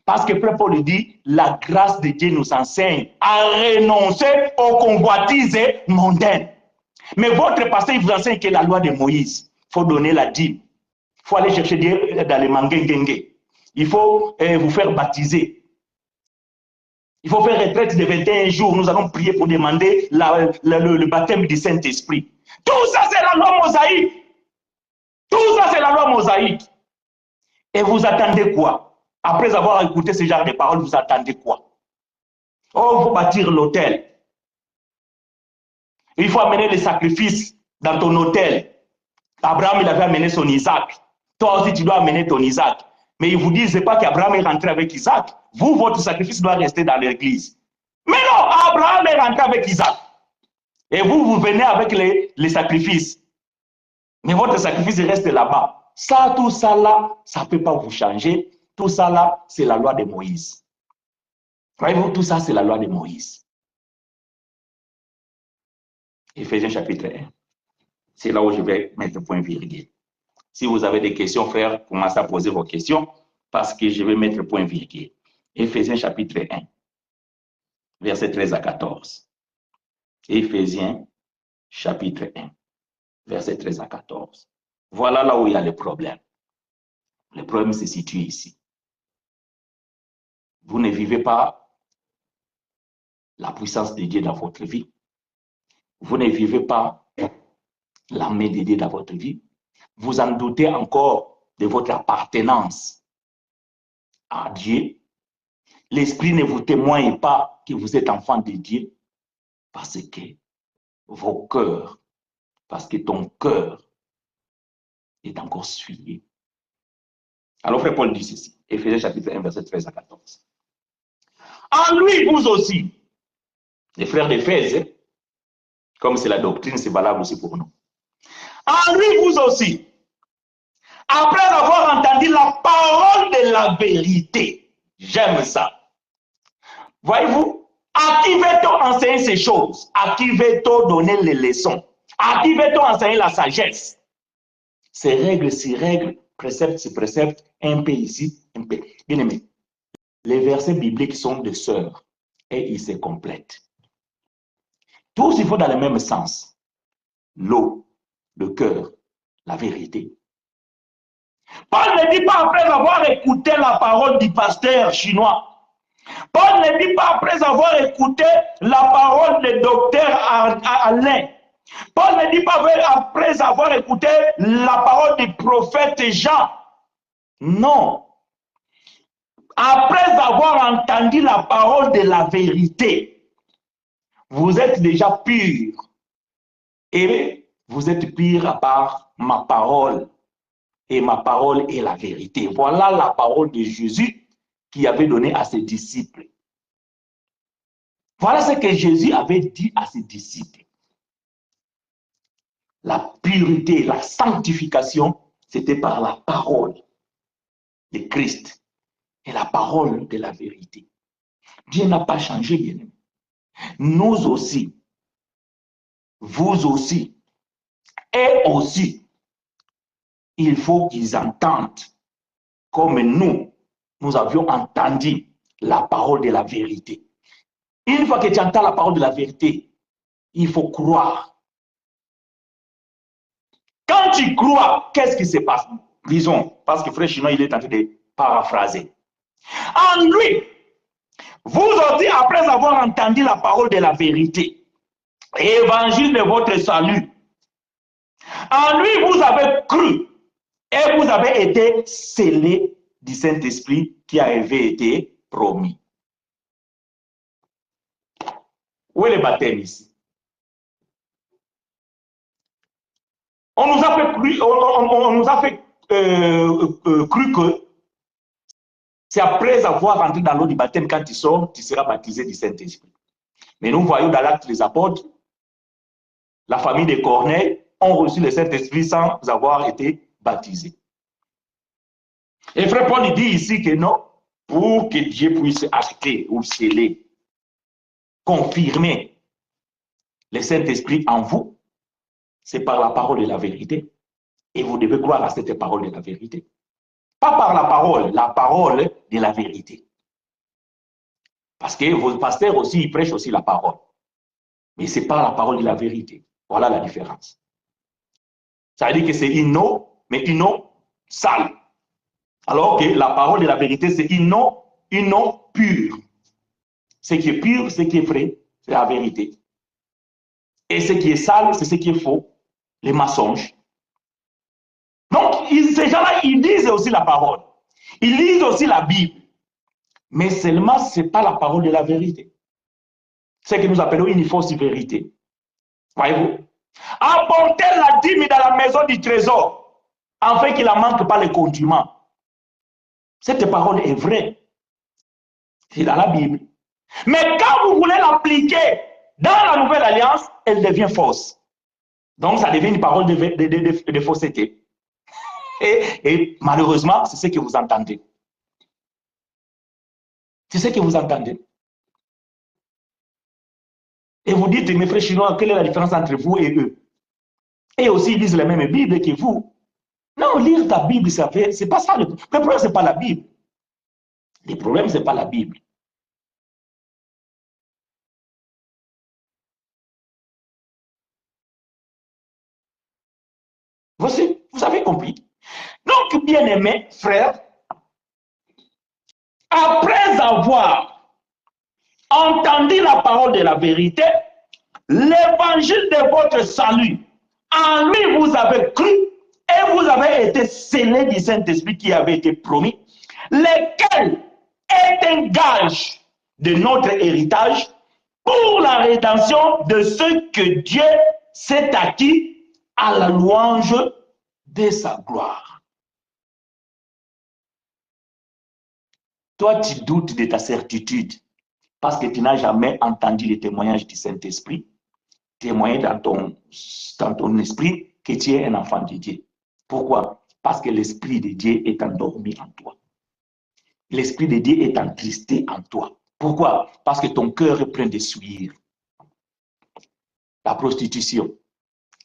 S1: Parce que Frère Paul dit, la grâce de Dieu nous enseigne à renoncer aux convoitises mondaines. Mais votre pasteur, il vous enseigne que la loi de Moïse, il faut donner la dîme. Il faut aller chercher Dieu dans les manguenguengue. Il faut vous faire baptiser. Il faut faire retraite de 21 jours. Nous allons prier pour demander le baptême du Saint-Esprit. Tout ça, c'est la loi mosaïque. Tout ça, c'est la loi mosaïque. Et vous attendez quoi? Après avoir écouté ce genre de paroles, vous attendez quoi? Oh, il faut bâtir l'autel. Il faut amener les sacrifices dans ton autel. Abraham, il avait amené son Isaac. Toi aussi, tu dois amener ton Isaac. Mais ils vous disent, ce n'est pas qu'Abraham est rentré avec Isaac. Vous, votre sacrifice doit rester dans l'église. Mais non, Abraham est rentré avec Isaac. Et vous venez avec les sacrifices. Mais votre sacrifice reste là-bas. Ça, tout ça là, ça ne peut pas vous changer. Tout ça là, c'est la loi de Moïse. Voyez-vous, tout ça, c'est la loi de Moïse. Éphésiens chapitre 1. C'est là où je vais mettre point virgule. Si vous avez des questions, frère, commencez à poser vos questions. parce que je vais mettre point virgule. Éphésiens chapitre 1, verset 13 à 14. Éphésiens chapitre 1, verset 13 à 14. Voilà là où il y a le problème. Le problème se situe ici. Vous ne vivez pas la puissance de Dieu dans votre vie. Vous ne vivez pas la main de Dieu dans votre vie. Vous en doutez encore de votre appartenance à Dieu. L'Esprit ne vous témoigne pas que vous êtes enfant de Dieu parce que vos cœurs, parce que ton cœur est encore souillé. Alors, frère Paul dit ceci, Éphésiens chapitre 1, verset 13 à 14. En lui, vous aussi, les frères d'Éphèse, comme c'est la doctrine, c'est valable aussi pour nous. En lui, vous aussi, après avoir entendu la parole de la vérité, j'aime ça. Voyez-vous, à qui veut-on enseigner ces choses? À qui veut-on donner les leçons? À qui veut-on enseigner la sagesse? Ces règles, préceptes, ces préceptes, un peu ici, un peu. Bien aimé, les versets bibliques sont des sœurs et ils se complètent. Tous, il faut dans le même sens. L'eau, le cœur, la vérité. Paul ne dit pas après avoir écouté la parole du pasteur chinois. Paul ne dit pas après avoir écouté la parole du docteur Alain. Paul ne dit pas après avoir écouté la parole du prophète Jean. Non. Après avoir entendu la parole de la vérité, vous êtes déjà pur. Et vous êtes pur par ma parole. Et ma parole est la vérité. Voilà la parole de Jésus qu'il avait donnée à ses disciples. Voilà ce que Jésus avait dit à ses disciples. La pureté, la sanctification, c'était par la parole de Christ et la parole de la vérité. Dieu n'a pas changé, bien aimé. Nous aussi, vous aussi, et aussi, il faut qu'ils entendent comme nous avions entendu la parole de la vérité. Une fois que tu entends la parole de la vérité, il faut croire. Quand tu crois, qu'est-ce qui se passe? Disons, parce que frère Chinois, il est en train de paraphraser. En lui, vous aussi, après avoir entendu la parole de la vérité, évangile de votre salut, en lui, vous avez cru et vous avez été scellés du Saint-Esprit qui avait été promis. Où est le baptême ici? On nous a fait cru que c'est après avoir entré dans l'eau du baptême, quand tu sors, tu seras baptisé du Saint-Esprit. Mais nous voyons dans l'Acte des Apôtres, la famille de Corneille ont reçu le Saint-Esprit sans avoir été baptisés. Et frère Paul dit ici que non, pour que Dieu puisse acter ou sceller, confirmer le Saint-Esprit en vous, c'est par la parole de la vérité. Et vous devez croire à cette parole de la vérité. Pas par la parole de la vérité. Parce que vos pasteurs aussi, ils prêchent aussi la parole. Mais ce n'est pas la parole de la vérité. Voilà la différence. Ça veut dire que c'est une eau, mais une eau sale. Alors que la parole de la vérité, c'est une eau pure. Ce qui est pur, ce qui est vrai, c'est la vérité. Et ce qui est sale, c'est ce qui est faux, les mensonges. Donc, ces gens-là, ils lisent aussi la parole. Ils lisent aussi la Bible. Mais seulement, ce n'est pas la parole de la vérité. C'est ce que nous appelons une fausse vérité. Voyez-vous? Apportez la dîme dans la maison du trésor, afin qu'il n'en manque pas les condiments. Cette parole est vraie. C'est dans la Bible. Mais quand vous voulez l'appliquer dans la nouvelle alliance, elle devient fausse. Donc, ça devient une parole de fausseté. Et malheureusement, c'est ce que vous entendez. C'est ce que vous entendez. Et vous dites, mes frères chinois, quelle est la différence entre vous et eux? Et aussi, ils lisent la même Bible que vous. Non, lire ta Bible, c'est pas ça. Le problème, ce n'est pas la Bible. Le problème, ce n'est pas la Bible. Vous avez compris? Donc, bien-aimés frères, après avoir entendu la parole de la vérité, l'évangile de votre salut, en lui vous avez cru et vous avez été scellés du Saint-Esprit qui avait été promis, lequel est un gage de notre héritage pour la rédemption de ceux que Dieu s'est acquis à la louange de sa gloire. Toi, tu doutes de ta certitude parce que tu n'as jamais entendu les témoignages du Saint-Esprit, témoigner dans ton esprit que tu es un enfant de Dieu. Pourquoi? Parce que l'Esprit de Dieu est endormi en toi. L'Esprit de Dieu est entristé en toi. Pourquoi? Parce que ton cœur est plein de souillure. La prostitution,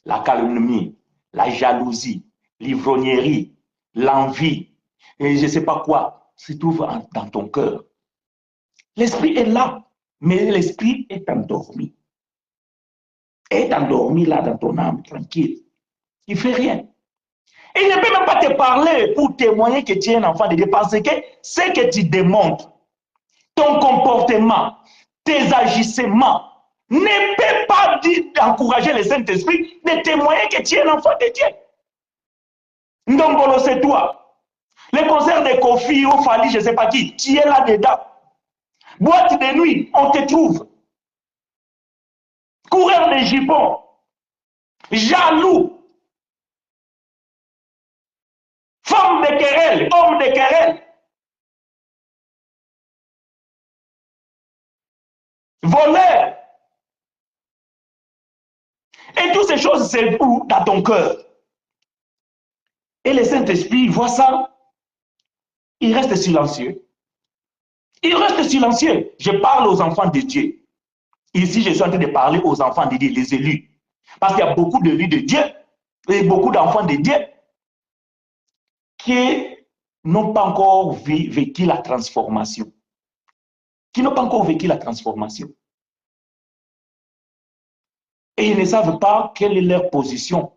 S1: la calomnie, la jalousie, l'ivrognerie, l'envie, et je ne sais pas quoi, se trouve dans ton cœur. L'Esprit est là, mais l'Esprit est endormi. Est endormi là dans ton âme, tranquille. Il ne fait rien. Et il ne peut même pas te parler pour témoigner que tu es un enfant de Dieu parce que ce que tu démontres, ton comportement, tes agissements, ne peut pas encourager le Saint-Esprit de témoigner que tu es un enfant de Dieu. Ndombolo, c'est toi. Le concert de Kofi ou Fali, je ne sais pas qui, tu es là-dedans. Boîte de nuit, on te trouve. Coureur de jupons, jaloux, femme de querelle, homme de querelle, voleur. Et toutes ces choses, c'est où? Dans ton cœur. Et le Saint-Esprit voit ça, il reste silencieux. Il reste silencieux. Je parle aux enfants de Dieu. Ici, je suis en train de parler aux enfants de Dieu, les élus. Parce qu'il y a beaucoup d'élus de Dieu et beaucoup d'enfants de Dieu qui n'ont pas encore vécu la transformation. Qui n'ont pas encore vécu la transformation. Et ils ne savent pas quelle est leur position.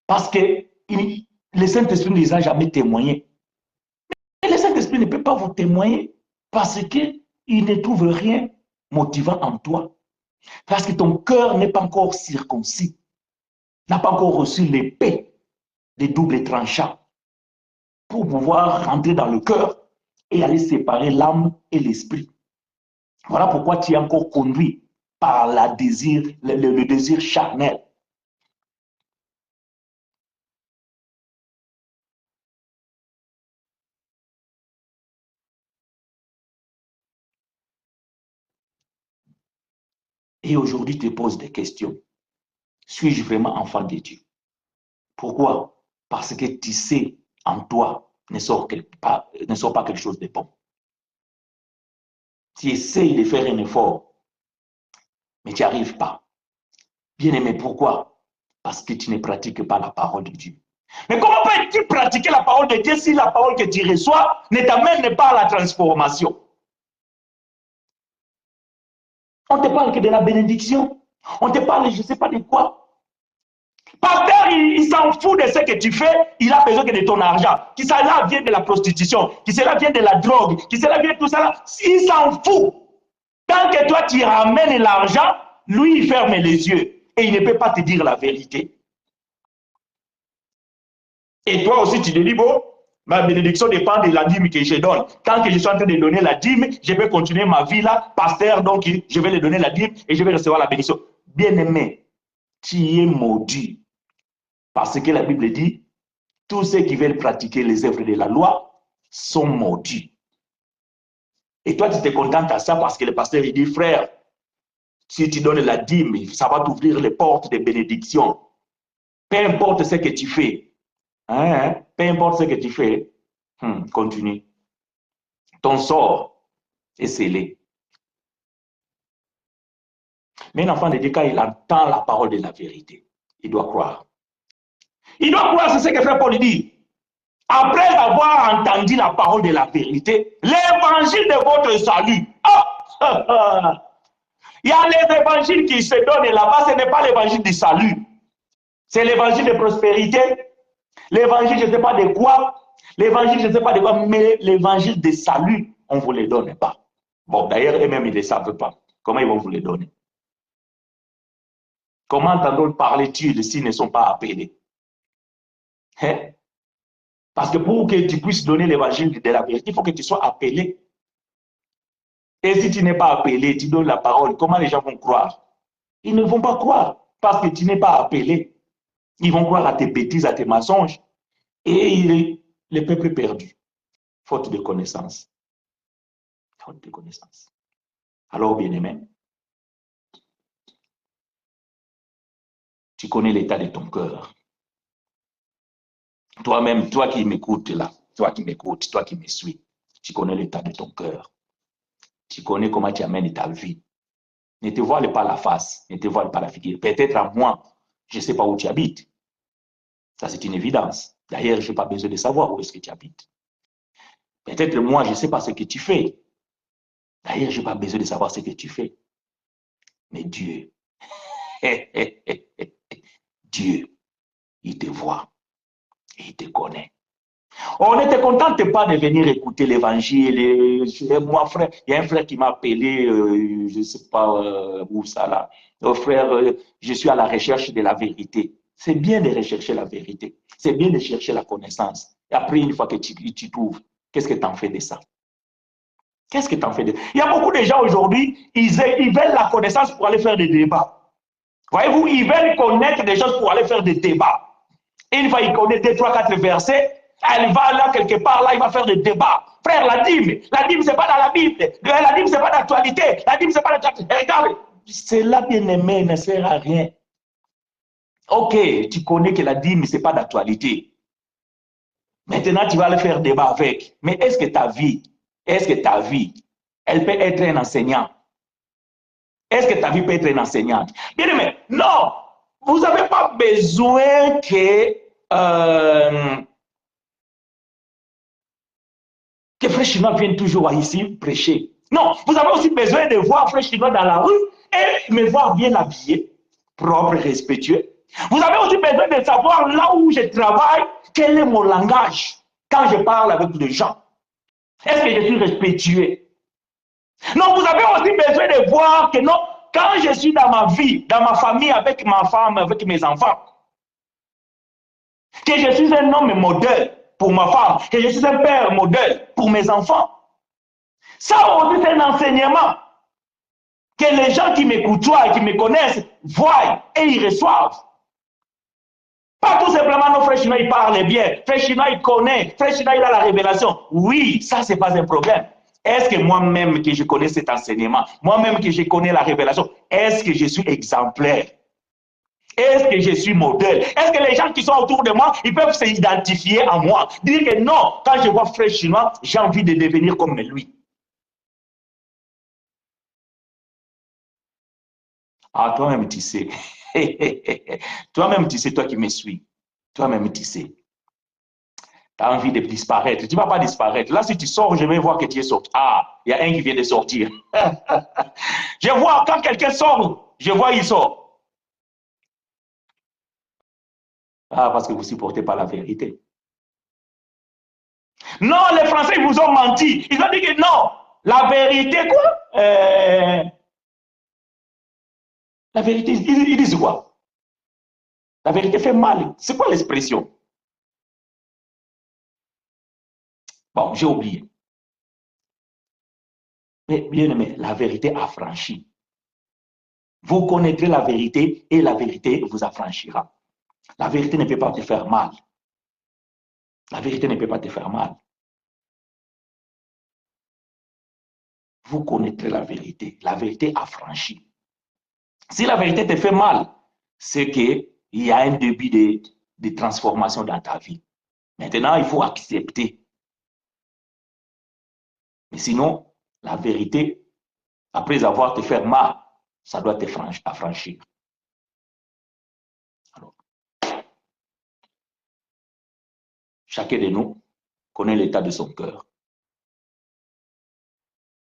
S1: Parce que le Saint-Esprit ne les a jamais témoignés. Et le Saint-Esprit ne peut pas vous témoigner parce qu'il ne trouve rien motivant en toi. Parce que ton cœur n'est pas encore circoncis, n'a pas encore reçu l'épée des doubles tranchants pour pouvoir rentrer dans le cœur et aller séparer l'âme et l'esprit. Voilà pourquoi tu es encore conduit par le désir charnel. Et aujourd'hui, tu te poses des questions. Suis-je vraiment enfant de Dieu? Pourquoi? Parce que tu sais, en toi, ne sort pas quelque chose de bon. Tu essayes de faire un effort, mais tu n'y arrives pas. Bien-aimé, pourquoi? Parce que tu ne pratiques pas la parole de Dieu. Mais comment peux-tu pratiquer la parole de Dieu si la parole que tu reçois ne t'amène pas à la transformation? On te parle que de la bénédiction. On te parle, je ne sais pas de quoi. Pasteur, il s'en fout de ce que tu fais, il a besoin que de ton argent. Qui cela vient de la prostitution, qui cela vient de la drogue, qui cela vient de tout ça. Il s'en fout. Tant que toi tu ramènes l'argent, lui il ferme les yeux et il ne peut pas te dire la vérité. Et toi aussi tu te dis, bon, ma bénédiction dépend de la dîme que je donne. Tant que je suis en train de donner la dîme, je peux continuer ma vie là, pasteur, donc je vais lui donner la dîme et je vais recevoir la bénédiction. Bien-aimé, tu es maudit. Parce que la Bible dit, tous ceux qui veulent pratiquer les œuvres de la loi sont maudits. Et toi, tu te contentes à ça parce que le pasteur, il dit, frère, si tu donnes la dîme, ça va t'ouvrir les portes de bénédiction. Peu importe ce que tu fais. Peu importe ce que tu fais. Continue. Ton sort est scellé. Mais un enfant de Dieu, quand il entend la parole de la vérité, il doit croire. Il doit croire, c'est ce que frère Paul dit. Après avoir entendu la parole de la vérité, l'évangile de votre salut. Oh, il y a les évangiles qui se donnent là-bas, ce n'est pas l'évangile du salut. C'est l'évangile de prospérité, l'évangile je ne sais pas de quoi, l'évangile je ne sais pas de quoi, mais l'évangile de salut, on ne vous le donne pas. Bon, d'ailleurs, eux-mêmes, ils ne le savent pas. Comment ils vont vous le donner? Comment entendons parler-tu s'ils ne sont pas appelés? Hein? Parce que pour que tu puisses donner l'évangile de la vérité, il faut que tu sois appelé. Et si tu n'es pas appelé, tu donnes la parole, comment les gens vont croire? Ils ne vont pas croire parce que tu n'es pas appelé. Ils vont croire à tes bêtises, à tes mensonges. Et le peuple est perdu, faute de connaissance. Faute de connaissance. Alors, bien-aimé, tu connais l'état de ton cœur. Toi-même, toi qui m'écoutes là, toi qui m'écoutes, toi qui me suis, tu connais l'état de ton cœur. Tu connais comment tu amènes ta vie. Ne te voile pas la face, ne te voile pas la figure. Peut-être à moi, je ne sais pas où tu habites. Ça, c'est une évidence. D'ailleurs, je n'ai pas besoin de savoir où est-ce que tu habites. Peut-être moi, je ne sais pas ce que tu fais. D'ailleurs, je n'ai pas besoin de savoir ce que tu fais. Mais Dieu, Dieu, il te voit et il te connaît. On ne te contente pas de venir écouter l'évangile. Moi, frère, il y a un frère qui m'a appelé, je ne sais pas où ça là. Frère, je suis à la recherche de la vérité. C'est bien de rechercher la vérité. C'est bien de chercher la connaissance. Et après, une fois que tu trouves, qu'est-ce que tu en fais de ça? Qu'est-ce que tu en fais de ça? Il y a beaucoup de gens aujourd'hui, ils veulent la connaissance pour aller faire des débats. Voyez-vous, ils veulent connaître des choses pour aller faire des débats. Et une fois qu'il connaît 2, 3, 4 versets, elle va là quelque part, là, il va faire des débats. Frère, la dîme, c'est pas dans la Bible. La dîme, c'est pas d'actualité. La dîme, c'est pas d'actualité. Regarde, cela, bien aimé, ne sert à rien. Ok, tu connais que la dîme, c'est pas d'actualité. Maintenant, tu vas aller faire débat avec. Mais est-ce que ta vie, elle peut être un enseignant? Est-ce que ta vie peut être une enseignante? Bien aimé, non, vous n'avez pas besoin que Frère Chinois vienne toujours ici prêcher. Non, vous avez aussi besoin de voir Frère Chinois dans la rue et me voir bien habillé, propre, respectueux. Vous avez aussi besoin de savoir là où je travaille, quel est mon langage quand je parle avec les gens. Est-ce que je suis respectueux? Non, vous avez aussi besoin de voir que non, quand je suis dans ma vie, dans ma famille, avec ma femme, avec mes enfants, que je suis un homme modèle pour ma femme, que je suis un père modèle pour mes enfants. Ça aussi, c'est un enseignement que les gens qui me côtoient et qui me connaissent voient et ils reçoivent. Pas tout simplement, nos frères chinois, ils parlent bien. Frère chinois, il connaît. Frère chinois, il a la révélation. Oui, ça, c'est pas un problème. Est-ce que moi-même que je connais cet enseignement, moi-même que je connais la révélation, est-ce que je suis exemplaire? Est-ce que je suis modèle? Est-ce que les gens qui sont autour de moi, ils peuvent s'identifier à moi? Dire que non, quand je vois frère chinois, j'ai envie de devenir comme lui. Ah, toi-même, tu sais. Toi-même, tu sais, toi qui me suis. Toi-même, tu sais. Tu as envie de disparaître. Tu ne vas pas disparaître. Là, si tu sors, je vais voir que tu es sorti. Ah, il y a un qui vient de sortir. Je vois quand quelqu'un sort, je vois il sort. Ah, parce que vous ne supportez pas la vérité. Non, les Français, ils vous ont menti. Ils ont dit que non. La vérité, quoi? La vérité, ils disent quoi? La vérité fait mal. C'est quoi l'expression? Bon, j'ai oublié. Mais bien aimé, la vérité affranchit. Vous connaîtrez la vérité et la vérité vous affranchira. La vérité ne peut pas te faire mal. La vérité ne peut pas te faire mal. Vous connaîtrez la vérité affranchit. Si la vérité te fait mal, c'est qu'il y a un début de transformation dans ta vie. Maintenant, il faut accepter. Mais sinon, la vérité, après avoir te fait mal, ça doit te affranchir. Alors, chacun de nous connaît l'état de son cœur.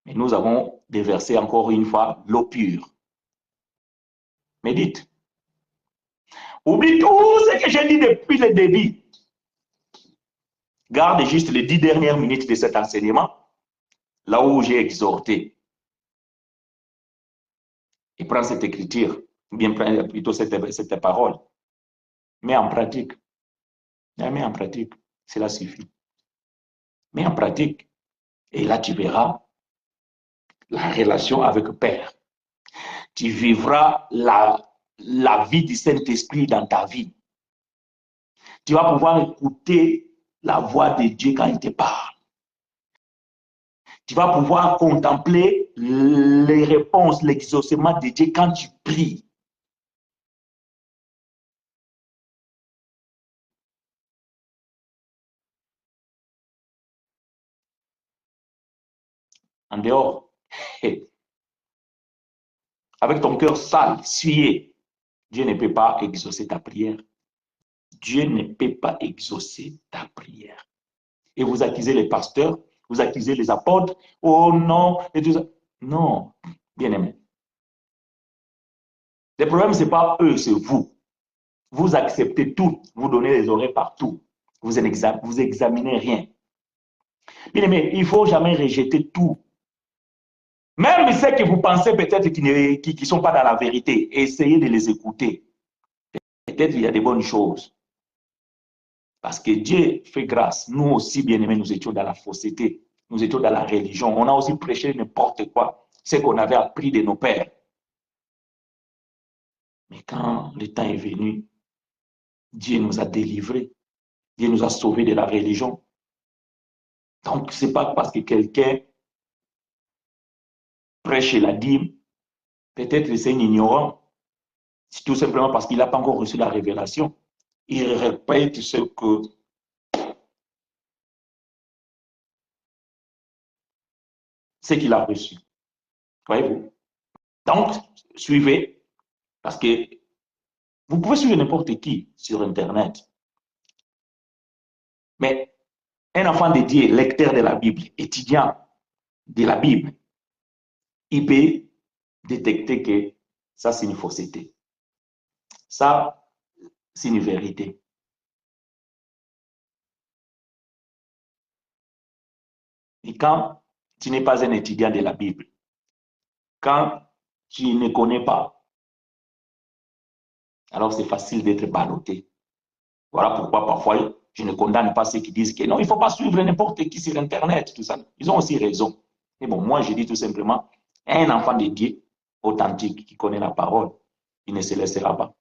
S1: Mais nous avons déversé encore une fois l'eau pure. Médite. Oublie tout ce que j'ai dit depuis le début. Garde juste les 10 dernières minutes de cet enseignement, là où j'ai exhorté. Et prends cette écriture, ou bien prends plutôt cette parole. Mets en pratique. Mets en pratique. Cela suffit. Mets en pratique. Et là, tu verras la relation avec le Père. Tu vivras la vie du Saint-Esprit dans ta vie. Tu vas pouvoir écouter la voix de Dieu quand il te parle. Tu vas pouvoir contempler les réponses, l'exaucement de Dieu quand tu pries. En dehors, avec ton cœur sale, souillé, Dieu ne peut pas exaucer ta prière. Dieu ne peut pas exaucer ta prière. Et vous accusez les pasteurs, vous accusez les apôtres, oh non, et tout ça. Non, bien aimé. Le problème, ce n'est pas eux, c'est vous. Vous acceptez tout, vous donnez les oreilles partout. Vous examinez rien. Bien aimé, il ne faut jamais rejeter tout. Même ceux que vous pensez peut-être qui ne sont pas dans la vérité, essayez de les écouter. Peut-être il y a des bonnes choses. Parce que Dieu fait grâce. Nous aussi, bien-aimés, nous étions dans la fausseté. Nous étions dans la religion. On a aussi prêché n'importe quoi. Ce qu'on avait appris de nos pères. Mais quand le temps est venu, Dieu nous a délivrés. Dieu nous a sauvés de la religion. Donc, ce n'est pas parce que quelqu'un prêche la dîme, peut-être c'est un ignorant. C'est tout simplement parce qu'il n'a pas encore reçu la révélation. Il répète ce qu'il a reçu. Voyez-vous? Donc, suivez, parce que vous pouvez suivre n'importe qui sur Internet. Mais un enfant de Dieu, lecteur de la Bible, étudiant de la Bible, il peut détecter que ça, c'est une fausseté. Ça, c'est une vérité. Et quand tu n'es pas un étudiant de la Bible, quand tu ne connais pas, alors c'est facile d'être ballotté. Voilà pourquoi parfois, je ne condamne pas ceux qui disent que non, il ne faut pas suivre n'importe qui sur Internet, tout ça. Ils ont aussi raison. Mais bon, moi, je dis tout simplement, un enfant de Dieu authentique qui connaît la parole, il ne se laissera pas.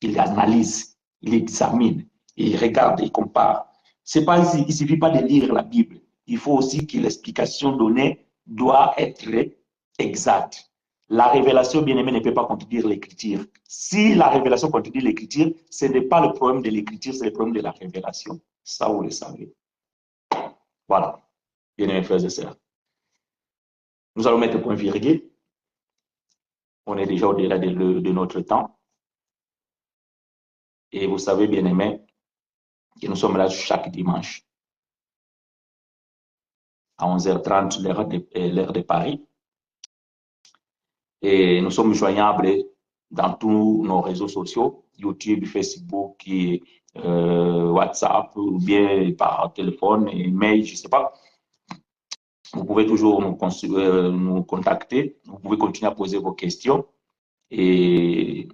S1: Il analyse, il examine, il regarde, il compare. Il ne suffit pas de lire la Bible. Il faut aussi que l'explication donnée doit être exacte. La révélation, bien aimé, ne peut pas contredire l'écriture. Si la révélation contredit l'écriture, ce n'est pas le problème de l'écriture, c'est le problème de la révélation. Ça, vous le savez. Voilà, bien aimés frères et sœurs. Nous allons mettre point virgule. On est déjà au-delà de notre temps. Et vous savez, bien aimés, que nous sommes là chaque dimanche à 11h30, l'heure de Paris. Et nous sommes joignables dans tous nos réseaux sociaux, YouTube, Facebook, WhatsApp, ou bien par téléphone, email, je ne sais pas. Vous pouvez toujours nous contacter. Vous pouvez continuer à poser vos questions. Et